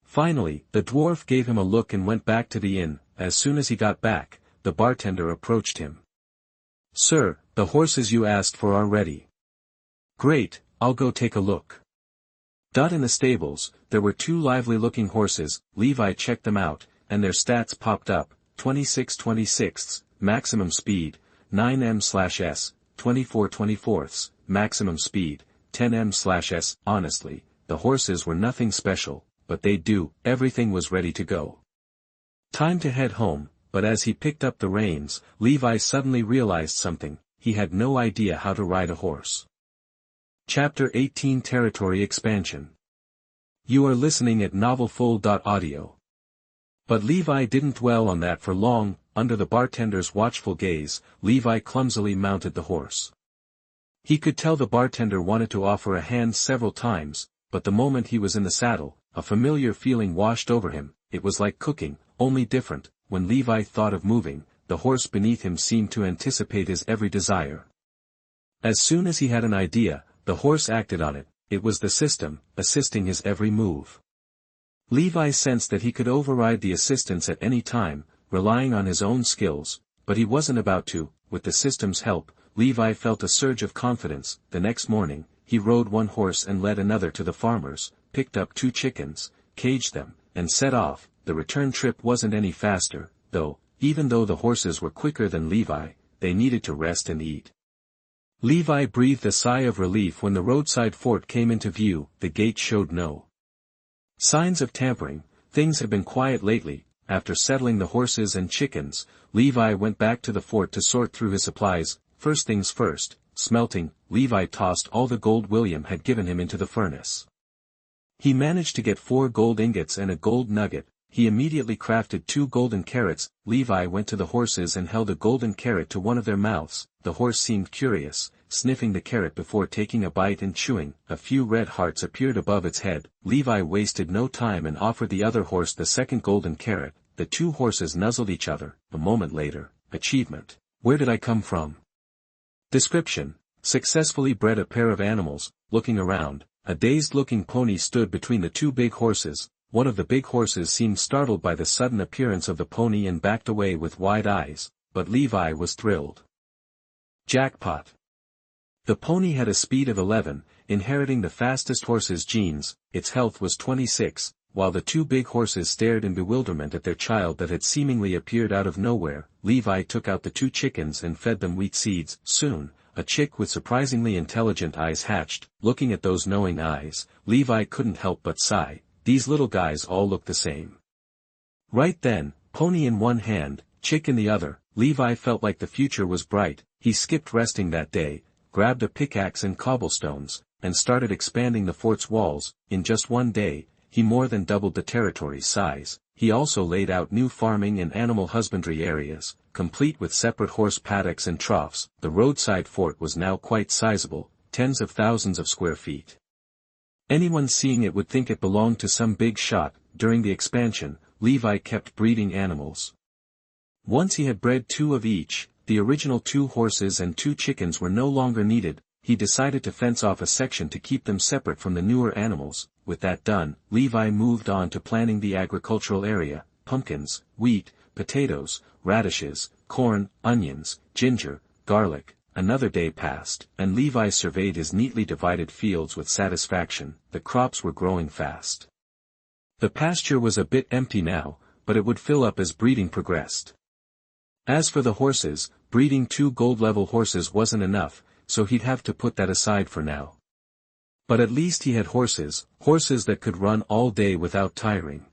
Speaker 1: Finally, the dwarf gave him a look and went back to the inn. As soon as he got back, the bartender approached him. "Sir, the horses you asked for are ready." "Great, I'll go take a look." In the stables, there were 2 lively-looking horses. Levi checked them out, and their stats popped up. 26/26, maximum speed, 9m/s, 24/24, maximum speed, 10m/s. Honestly, the horses were nothing special, but they'd do. Everything was ready to go. Time to head home, but as he picked up the reins, Levi suddenly realized something. He had no idea how to ride a horse. Chapter 18 Territory Expansion. You are listening at novelfull.audio. But Levi didn't dwell on that for long. Under the bartender's watchful gaze, Levi clumsily mounted the horse. He could tell the bartender wanted to offer a hand several times, but the moment he was in the saddle, a familiar feeling washed over him. It was like cooking, only different. When Levi thought of moving, the horse beneath him seemed to anticipate his every desire. As soon as he had an idea, the horse acted on it. It was the system, assisting his every move. Levi sensed that he could override the assistance at any time, relying on his own skills, but he wasn't about to. With the system's help, Levi felt a surge of confidence. The next morning, he rode one horse and led another to the farmers, picked up 2 chickens, caged them, and set off. The return trip wasn't any faster, though. Even though the horses were quicker than Levi, they needed to rest and eat. Levi breathed a sigh of relief when the roadside fort came into view. The gate showed no signs of tampering. Things had been quiet lately. After settling the horses and chickens, Levi went back to the fort to sort through his supplies. First things first, smelting. Levi tossed all the gold William had given him into the furnace. He managed to get 4 gold ingots and a gold nugget. He immediately crafted 2 golden carrots. Levi went to the horses and held a golden carrot to one of their mouths. The horse seemed curious, sniffing the carrot before taking a bite and chewing. A few red hearts appeared above its head. Levi wasted no time and offered the other horse the second golden carrot. The 2 horses nuzzled each other. A moment later, achievement. Where did I come from? Description. Successfully bred a pair of animals. Looking around, a dazed-looking pony stood between the 2 big horses. One of the big horses seemed startled by the sudden appearance of the pony and backed away with wide eyes, but Levi was thrilled. Jackpot. The pony had a speed of 11, inheriting the fastest horse's genes. Its health was 26, while the 2 big horses stared in bewilderment at their child that had seemingly appeared out of nowhere. Levi took out the 2 chickens and fed them wheat seeds. Soon, a chick with surprisingly intelligent eyes hatched. Looking at those knowing eyes, Levi couldn't help but sigh. These little guys all look the same. Right then, pony in one hand, chick in the other, Levi felt like the future was bright. He skipped resting that day, grabbed a pickaxe and cobblestones, and started expanding the fort's walls. In just one day, he more than doubled the territory's size. He also laid out new farming and animal husbandry areas, complete with separate horse paddocks and troughs. The roadside fort was now quite sizable, tens of thousands of square feet. Anyone seeing it would think it belonged to some big shot. During the expansion, Levi kept breeding animals. Once he had bred 2 of each, the original 2 horses and 2 chickens were no longer needed. He decided to fence off a section to keep them separate from the newer animals. With that done, Levi moved on to planning the agricultural area. Pumpkins, wheat, potatoes, radishes, corn, onions, ginger, garlic. Another day passed, and Levi surveyed his neatly divided fields with satisfaction. The crops were growing fast. The pasture was a bit empty now, but it would fill up as breeding progressed. As for the horses, breeding 2 gold-level horses wasn't enough, so he'd have to put that aside for now. But at least he had horses that could run all day without tiring.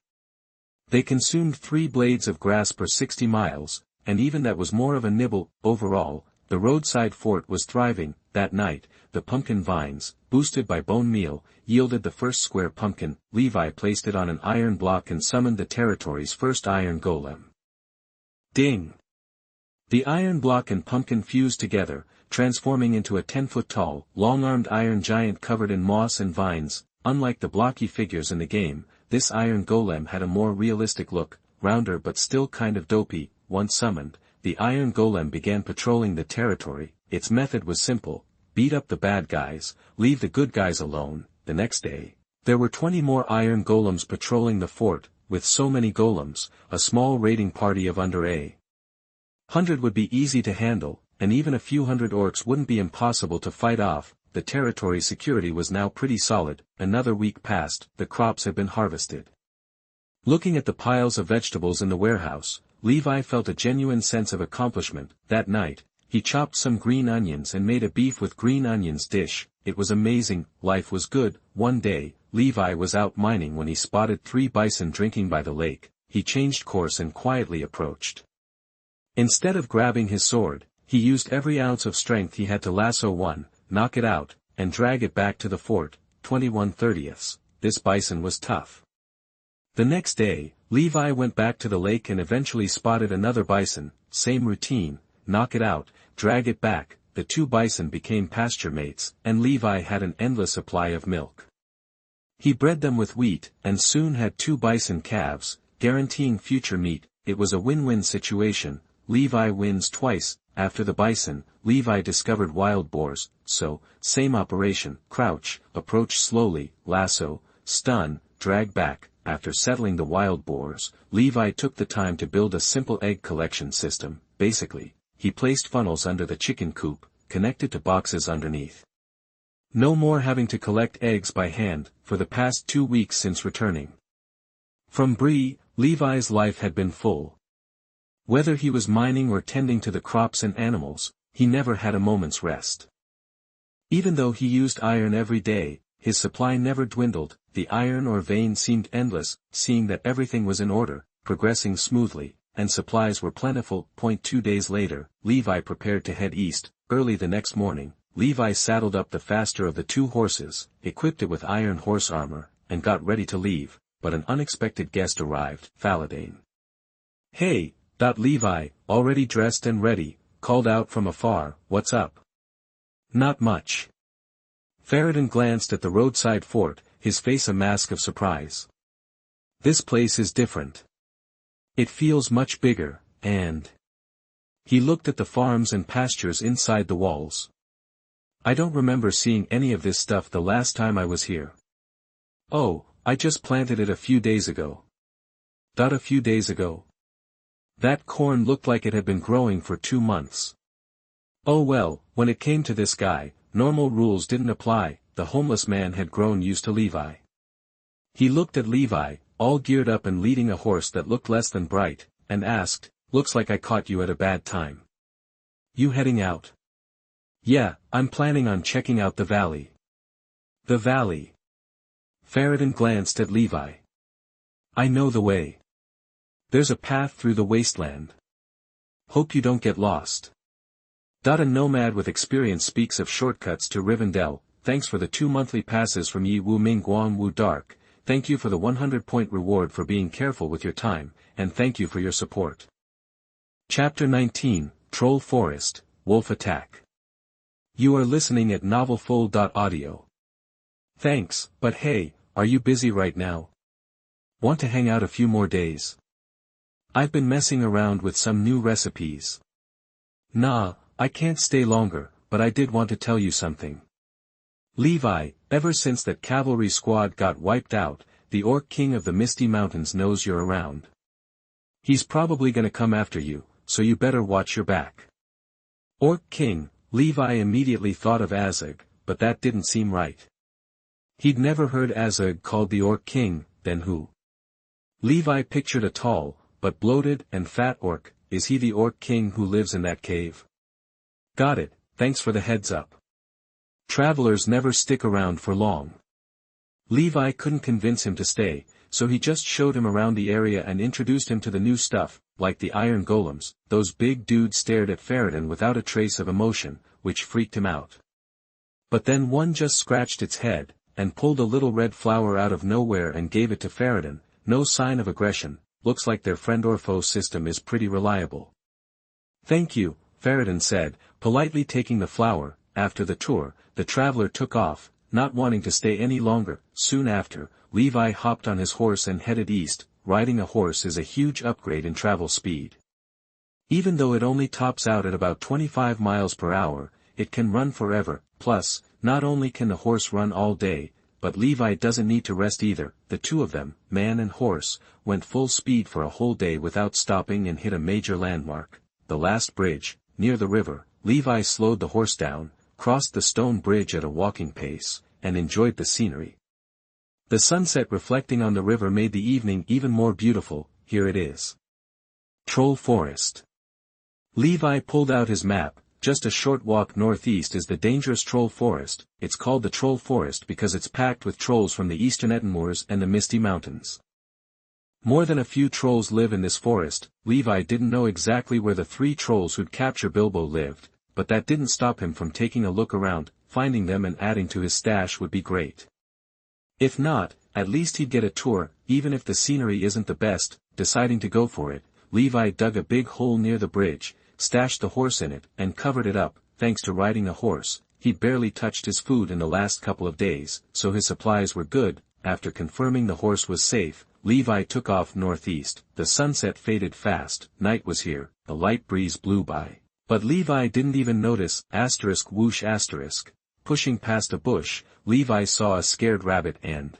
Speaker 1: They consumed 3 blades of grass per 60 miles, and even that was more of a nibble. Overall, the roadside fort was thriving. that night, the pumpkin vines, boosted by bone meal, yielded the first square pumpkin. Levi placed it on an iron block and summoned the territory's first iron golem. Ding! The iron block and pumpkin fused together, transforming into a 10-foot-tall, long-armed iron giant covered in moss and vines. Unlike the blocky figures in the game, this iron golem had a more realistic look, rounder but still kind of dopey. Once summoned, the iron golem began patrolling the territory. Its method was simple: beat up the bad guys, leave the good guys alone. The next day, there were 20 more iron golems patrolling the fort. With so many golems, a small raiding party of under 100 would be easy to handle, and even a few hundred orcs wouldn't be impossible to fight off. The territory's security was now pretty solid. Another week passed, the crops had been harvested. Looking at the piles of vegetables in the warehouse, Levi felt a genuine sense of accomplishment. That night, he chopped some green onions and made a beef with green onions dish. It was amazing. Life was good. One day, Levi was out mining when he spotted 3 bison drinking by the lake. He changed course and quietly approached. Instead of grabbing his sword, he used every ounce of strength he had to lasso one, knock it out, and drag it back to the fort. 21/30. This bison was tough. The next day, Levi went back to the lake and eventually spotted another bison. Same routine: knock it out, drag it back. The 2 bison became pasture mates, and Levi had an endless supply of milk. He bred them with wheat, and soon had 2 bison calves, guaranteeing future meat. It was a win-win situation. Levi wins twice. After the bison, Levi discovered wild boars, so, same operation: crouch, approach slowly, lasso, stun, drag back. After settling the wild boars, Levi took the time to build a simple egg collection system. Basically, he placed funnels under the chicken coop, connected to boxes underneath. No more having to collect eggs by hand. For the past 2 weeks since returning from Bree, Levi's life had been full. Whether he was mining or tending to the crops and animals, he never had a moment's rest. Even though he used iron every day, his supply never dwindled. The iron ore vein seemed endless. Seeing that everything was in order, progressing smoothly, and supplies were plentiful. 2 days later, Levi prepared to head east. Early the next morning, Levi saddled up the faster of the 2 horses, equipped it with iron horse armor, and got ready to leave. But an unexpected guest arrived. Faladane. "Hey!" Levi, already dressed and ready, called out from afar. "What's up?" "Not much." Faradin glanced at the roadside fort, his face a mask of surprise. "This place is different. It feels much bigger, and..." He looked at the farms and pastures inside the walls. "I don't remember seeing any of this stuff the last time I was here." "Oh, I just planted it a few days ago." "A few days ago?" "That corn looked like it had been growing for 2 months. Oh well, when it came to this guy, normal rules didn't apply." The homeless man had grown used to Levi. He looked at Levi, all geared up and leading a horse that looked less than bright, and asked, "Looks like I caught you at a bad time. You heading out?" "Yeah, I'm planning on checking out the valley." "The valley?" Faradin glanced at Levi. "I know the way. There's a path through the wasteland. Hope you don't get lost." A nomad with experience speaks of shortcuts to Rivendell. "Thanks for the 2 monthly passes from Yi Wu Ming Guan Wu Dark. Thank you for the 100-point reward for being careful with your time, and thank you for your support." Chapter 19, Troll Forest, Wolf Attack. You are listening at novelfull.audio. Thanks, but hey, are you busy right now? Want to hang out a few more days? I've been messing around with some new recipes. Nah, I can't stay longer, but I did want to tell you something. Levi, ever since that cavalry squad got wiped out, the Orc King of the Misty Mountains knows you're around. He's probably gonna come after you, so you better watch your back. Orc King, Levi immediately thought of Azog, but that didn't seem right. He'd never heard Azog called the Orc King. Then who? Levi pictured a tall, but bloated and fat orc. Is he the Orc King who lives in that cave? Got it, thanks for the heads up. Travelers never stick around for long. Levi couldn't convince him to stay, so he just showed him around the area and introduced him to the new stuff, like the iron golems. Those big dudes stared at Faradin without a trace of emotion, which freaked him out. But then one just scratched its head, and pulled a little red flower out of nowhere and gave it to Farad'n. No sign of aggression, looks like their friend or foe system is pretty reliable. Thank you, Farad'n said, politely taking the flower. After the tour, the traveler took off, not wanting to stay any longer. Soon after, Levi hopped on his horse and headed east. Riding a horse is a huge upgrade in travel speed. Even though it only tops out at about 25 miles per hour, it can run forever. Plus, not only can the horse run all day, but Levi doesn't need to rest either. The two of them, man and horse, went full speed for a whole day without stopping and hit a major landmark, the last bridge, near the river. Levi slowed the horse down, crossed the stone bridge at a walking pace, and enjoyed the scenery. The sunset reflecting on the river made the evening even more beautiful. Here it is. Troll Forest. Levi pulled out his map. Just a short walk northeast is the dangerous Troll Forest. It's called the Troll Forest because it's packed with trolls from the eastern Mtlnovel and the Misty Mountains. More than a few trolls live in this forest. Levi didn't know exactly where the 3 trolls who'd capture Bilbo lived, but that didn't stop him from taking a look around. Finding them and adding to his stash would be great. If not, at least he'd get a tour, even if the scenery isn't the best. Deciding to go for it, Levi dug a big hole near the bridge, stashed the horse in it, and covered it up. Thanks to riding a horse, he'd barely touched his food in the last couple of days, so his supplies were good. After confirming the horse was safe, Levi took off northeast. The sunset faded fast, night was here, a light breeze blew by. But Levi didn't even notice. Whoosh. Pushing past a bush, Levi saw a scared rabbit and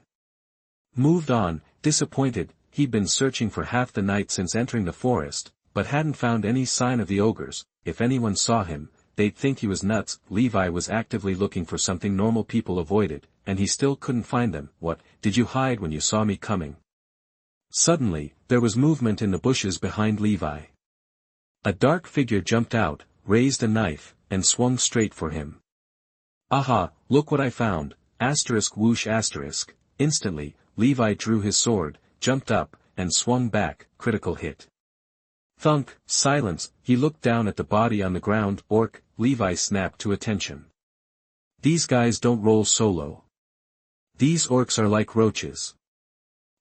Speaker 1: moved on. Disappointed, he'd been searching for half the night since entering the forest, but hadn't found any sign of the ogres. If anyone saw him, they'd think he was nuts. Levi was actively looking for something normal people avoided, and he still couldn't find them. What, did you hide when you saw me coming? Suddenly, there was movement in the bushes behind Levi. A dark figure jumped out, raised a knife, and swung straight for him. Aha, look what I found. Whoosh. Instantly, Levi drew his sword, jumped up, and swung back. Critical hit. Thunk. Silence. He looked down at the body on the ground. Orc. Levi snapped to attention. These guys don't roll solo. These orcs are like roaches.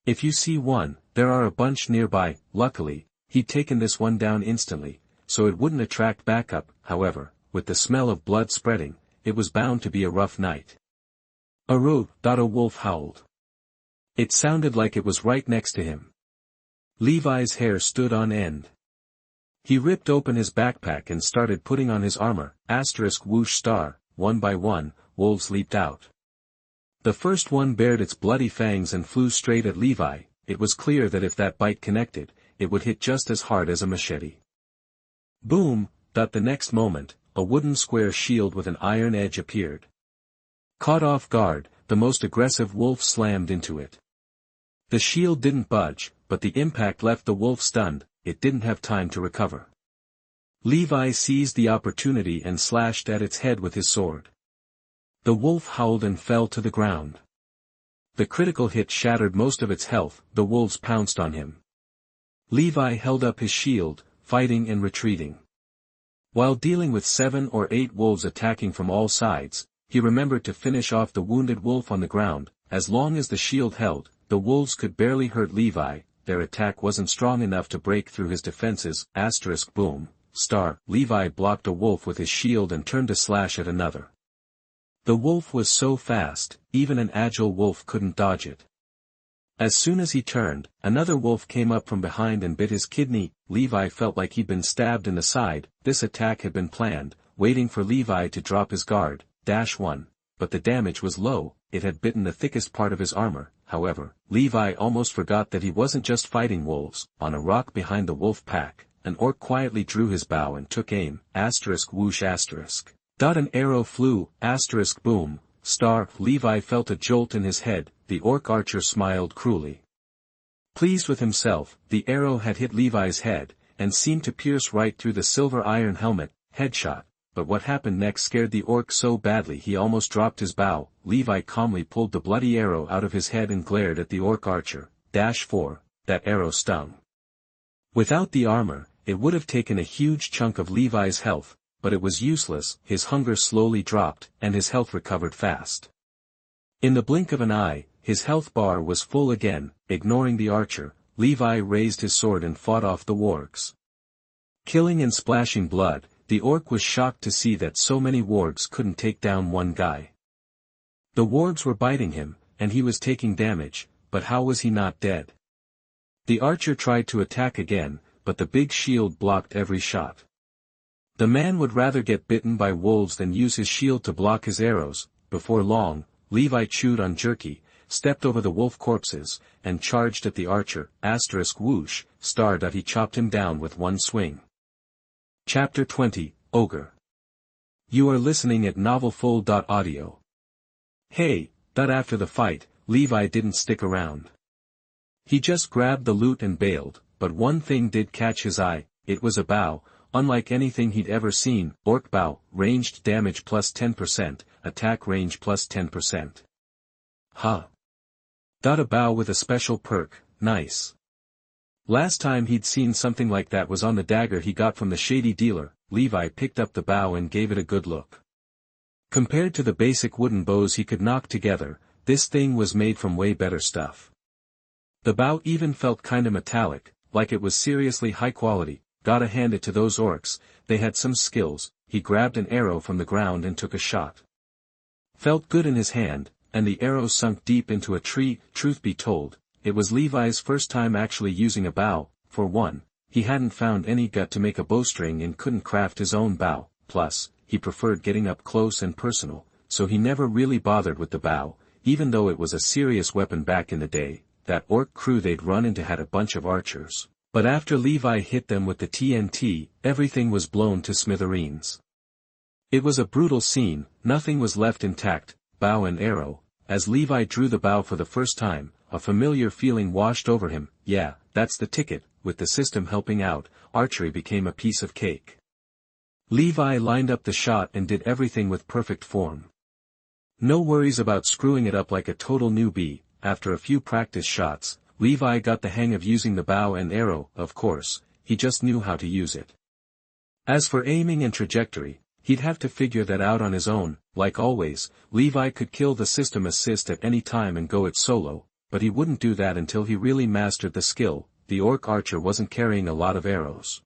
Speaker 1: If you see one, there are a bunch nearby. Luckily, he'd taken this one down instantly, so it wouldn't attract backup. However, with the smell of blood spreading, it was bound to be a rough night. Aroo. A wolf howled. It sounded like it was right next to him. Levi's hair stood on end. He ripped open his backpack and started putting on his armor. Whoosh. One by one, wolves leaped out. The first one bared its bloody fangs and flew straight at Levi. It was clear that if that bite connected, it would hit just as hard as a machete. Boom. The next moment, a wooden square shield with an iron edge appeared. Caught off guard, the most aggressive wolf slammed into it. The shield didn't budge, but the impact left the wolf stunned. It didn't have time to recover. Levi seized the opportunity and slashed at its head with his sword. The wolf howled and fell to the ground. The critical hit shattered most of its health. The wolves pounced on him. Levi held up his shield, fighting and retreating. While dealing with 7 or 8 wolves attacking from all sides, he remembered to finish off the wounded wolf on the ground. As long as the shield held, the wolves could barely hurt Levi. Their attack wasn't strong enough to break through his defenses. Boom. Levi blocked a wolf with his shield and turned to slash at another. The wolf was so fast, even an agile wolf couldn't dodge it. As soon as he turned, another wolf came up from behind and bit his kidney. Levi felt like he'd been stabbed in the side. This attack had been planned, waiting for Levi to drop his guard. 1. But the damage was low. It had bitten the thickest part of his armor. However, Levi almost forgot that he wasn't just fighting wolves. On a rock behind the wolf pack, an orc quietly drew his bow and took aim. Whoosh. An arrow flew. Boom. Levi felt a jolt in his head. The orc archer smiled cruelly. Pleased with himself, the arrow had hit Levi's head, and seemed to pierce right through the silver iron helmet. Headshot. But what happened next scared the orc so badly he almost dropped his bow. Levi calmly pulled the bloody arrow out of his head and glared at the orc archer. 4. That arrow stung. Without the armor, it would have taken a huge chunk of Levi's health. but it was useless. His hunger slowly dropped, and his health recovered fast. In the blink of an eye, his health bar was full again. Ignoring the archer, Levi raised his sword and fought off the wargs. Killing and splashing blood, the orc was shocked to see that so many wargs couldn't take down one guy. The wargs were biting him, and he was taking damage, but how was he not dead? The archer tried to attack again, but the big shield blocked every shot. The man would rather get bitten by wolves than use his shield to block his arrows. Before long, Levi chewed on jerky, stepped over the wolf corpses, and charged at the archer. Whoosh, he chopped him down with one swing. Chapter 20, Ogre. You are listening at NovelFull.audio. Hey, after the fight, Levi didn't stick around. He just grabbed the loot and bailed, but one thing did catch his eye. It was a bow, unlike anything he'd ever seen. Orc bow, ranged damage plus 10%, attack range plus 10%. Huh. A bow with a special perk, nice. Last time he'd seen something like that was on the dagger he got from the shady dealer. Levi picked up the bow and gave it a good look. Compared to the basic wooden bows he could knock together, this thing was made from way better stuff. The bow even felt kinda metallic, like it was seriously high quality. Gotta hand it to those orcs, they had some skills. He grabbed an arrow from the ground and took a shot. Felt good in his hand, and the arrow sunk deep into a tree. Truth be told, it was Levi's first time actually using a bow. For one, he hadn't found any gut to make a bowstring and couldn't craft his own bow. Plus, he preferred getting up close and personal, so he never really bothered with the bow, even though it was a serious weapon back in the day. That orc crew they'd run into had a bunch of archers. But after Levi hit them with the TNT, everything was blown to smithereens. It was a brutal scene. Nothing was left intact, bow and arrow. As Levi drew the bow for the first time, a familiar feeling washed over him. Yeah, that's the ticket. With the system helping out, archery became a piece of cake. Levi lined up the shot and did everything with perfect form. No worries about screwing it up like a total newbie. After a few practice shots, Levi got the hang of using the bow and arrow. Of course, he just knew how to use it. As for aiming and trajectory, he'd have to figure that out on his own. Like always, Levi could kill the system assist at any time and go it solo, but he wouldn't do that until he really mastered the skill. The orc archer wasn't carrying a lot of arrows.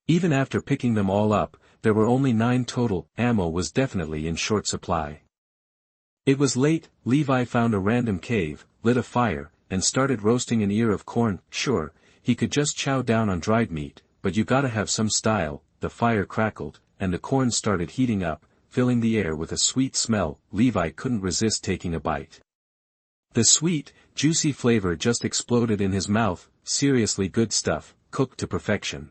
Speaker 1: Even after picking them all up, there were only 9 total. Ammo was definitely in short supply. It was late. Levi found a random cave, lit a fire, and started roasting an ear of corn. Sure, he could just chow down on dried meat, but you gotta have some style. The fire crackled, and the corn started heating up, filling the air with a sweet smell. Levi couldn't resist taking a bite. The sweet, juicy flavor just exploded in his mouth. Seriously good stuff, cooked to perfection.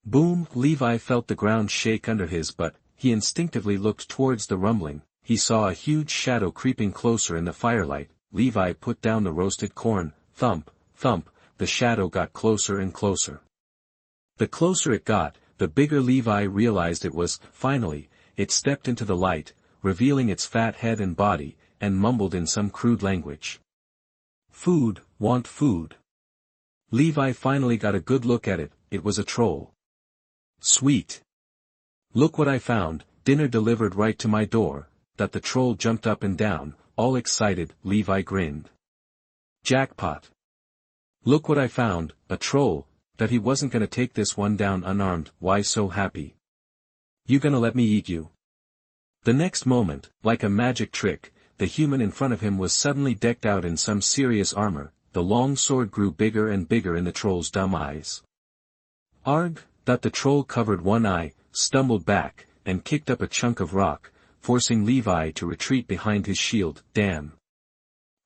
Speaker 1: Boom! Levi felt the ground shake under his butt. He instinctively looked towards the rumbling. He saw a huge shadow creeping closer in the firelight. Levi put down the roasted corn. Thump, thump, the shadow got closer and closer. The closer it got, the bigger Levi realized it was. Finally, it stepped into the light, revealing its fat head and body, and mumbled in some crude language. Food, want food. Levi finally got a good look at it. It was a troll. Sweet. Look what I found, dinner delivered right to my door. That the troll jumped up and down, all excited. Levi grinned. Jackpot. Look what I found, a troll. That he wasn't gonna take this one down unarmed. Why so happy? You gonna let me eat you? The next moment, like a magic trick, the human in front of him was suddenly decked out in some serious armor. The long sword grew bigger and bigger in the troll's dumb eyes. Arg! The troll covered one eye, stumbled back, and kicked up a chunk of rock, forcing Levi to retreat behind his shield. Damn.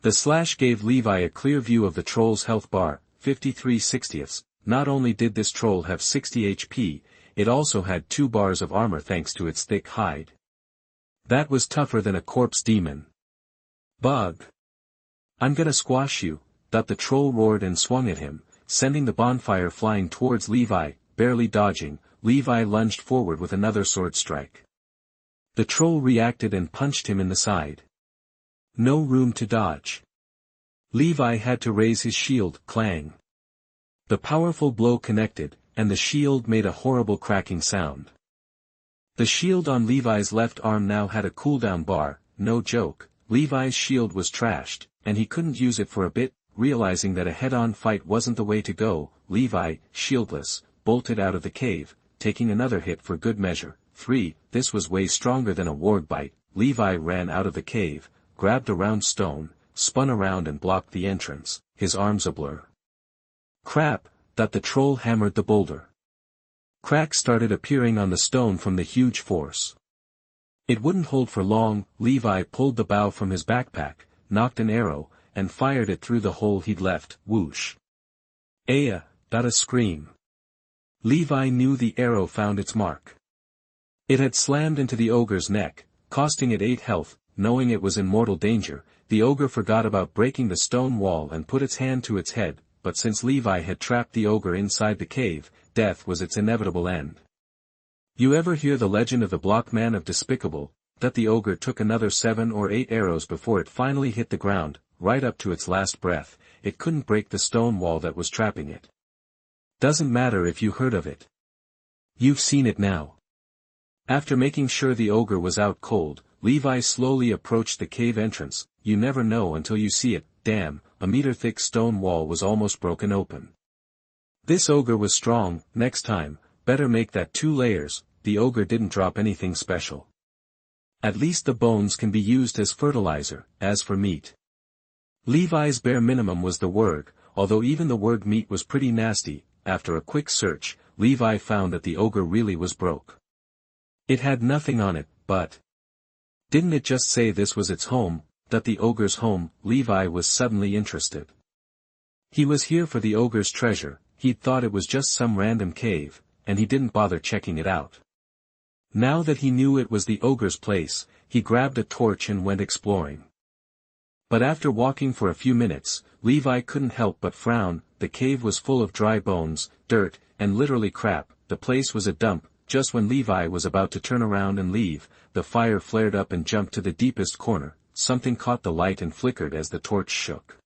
Speaker 1: The slash gave Levi a clear view of the troll's health bar, 53/60. Not only did this troll have 60 HP, it also had 2 bars of armor thanks to its thick hide. That was tougher than a corpse demon. Bug. I'm gonna squash you. The troll roared and swung at him, sending the bonfire flying towards Levi. Barely dodging, Levi lunged forward with another sword strike. The troll reacted and punched him in the side. No room to dodge. Levi had to raise his shield. Clang. The powerful blow connected, and the shield made a horrible cracking sound. The shield on Levi's left arm now had a cooldown bar, no joke. Levi's shield was trashed, and he couldn't use it for a bit. Realizing that a head-on fight wasn't the way to go, Levi, shieldless, bolted out of the cave, taking another hit for good measure. 3. This was way stronger than a ward bite. Levi ran out of the cave, grabbed a round stone, spun around and blocked the entrance, his arms a blur. Crap, that the troll hammered the boulder. Cracks started appearing on the stone from the huge force. It wouldn't hold for long. Levi pulled the bow from his backpack, knocked an arrow, and fired it through the hole he'd left. Whoosh. Aya, got a scream. Levi knew the arrow found its mark. It had slammed into the ogre's neck, costing it 8 health. Knowing it was in mortal danger, the ogre forgot about breaking the stone wall and put its hand to its head, but since Levi had trapped the ogre inside the cave, death was its inevitable end. You ever hear the legend of the Blockman of Despicable, that the ogre took another 7 or 8 arrows before it finally hit the ground, right up to its last breath? It couldn't break the stone wall that was trapping it. Doesn't matter if you heard of it. You've seen it now. After making sure the ogre was out cold, Levi slowly approached the cave entrance. You never know until you see it. Damn, a meter-thick stone wall was almost broken open. This ogre was strong. Next time, better make that 2 layers. The ogre didn't drop anything special. At least the bones can be used as fertilizer. As for meat, Levi's bare minimum was the wurg, although even the wurg meat was pretty nasty. After a quick search, Levi found that the ogre really was broke. It had nothing on it, but didn't it just say this was its home, that the ogre's home? Levi was suddenly interested. He was here for the ogre's treasure. He'd thought it was just some random cave, and he didn't bother checking it out. Now that he knew it was the ogre's place, he grabbed a torch and went exploring. But after walking for a few minutes, Levi couldn't help but frown. The cave was full of dry bones, dirt, and literally crap. The place was a dump. Just when Levi was about to turn around and leave, the fire flared up and jumped to the deepest corner. Something caught the light and flickered as the torch shook.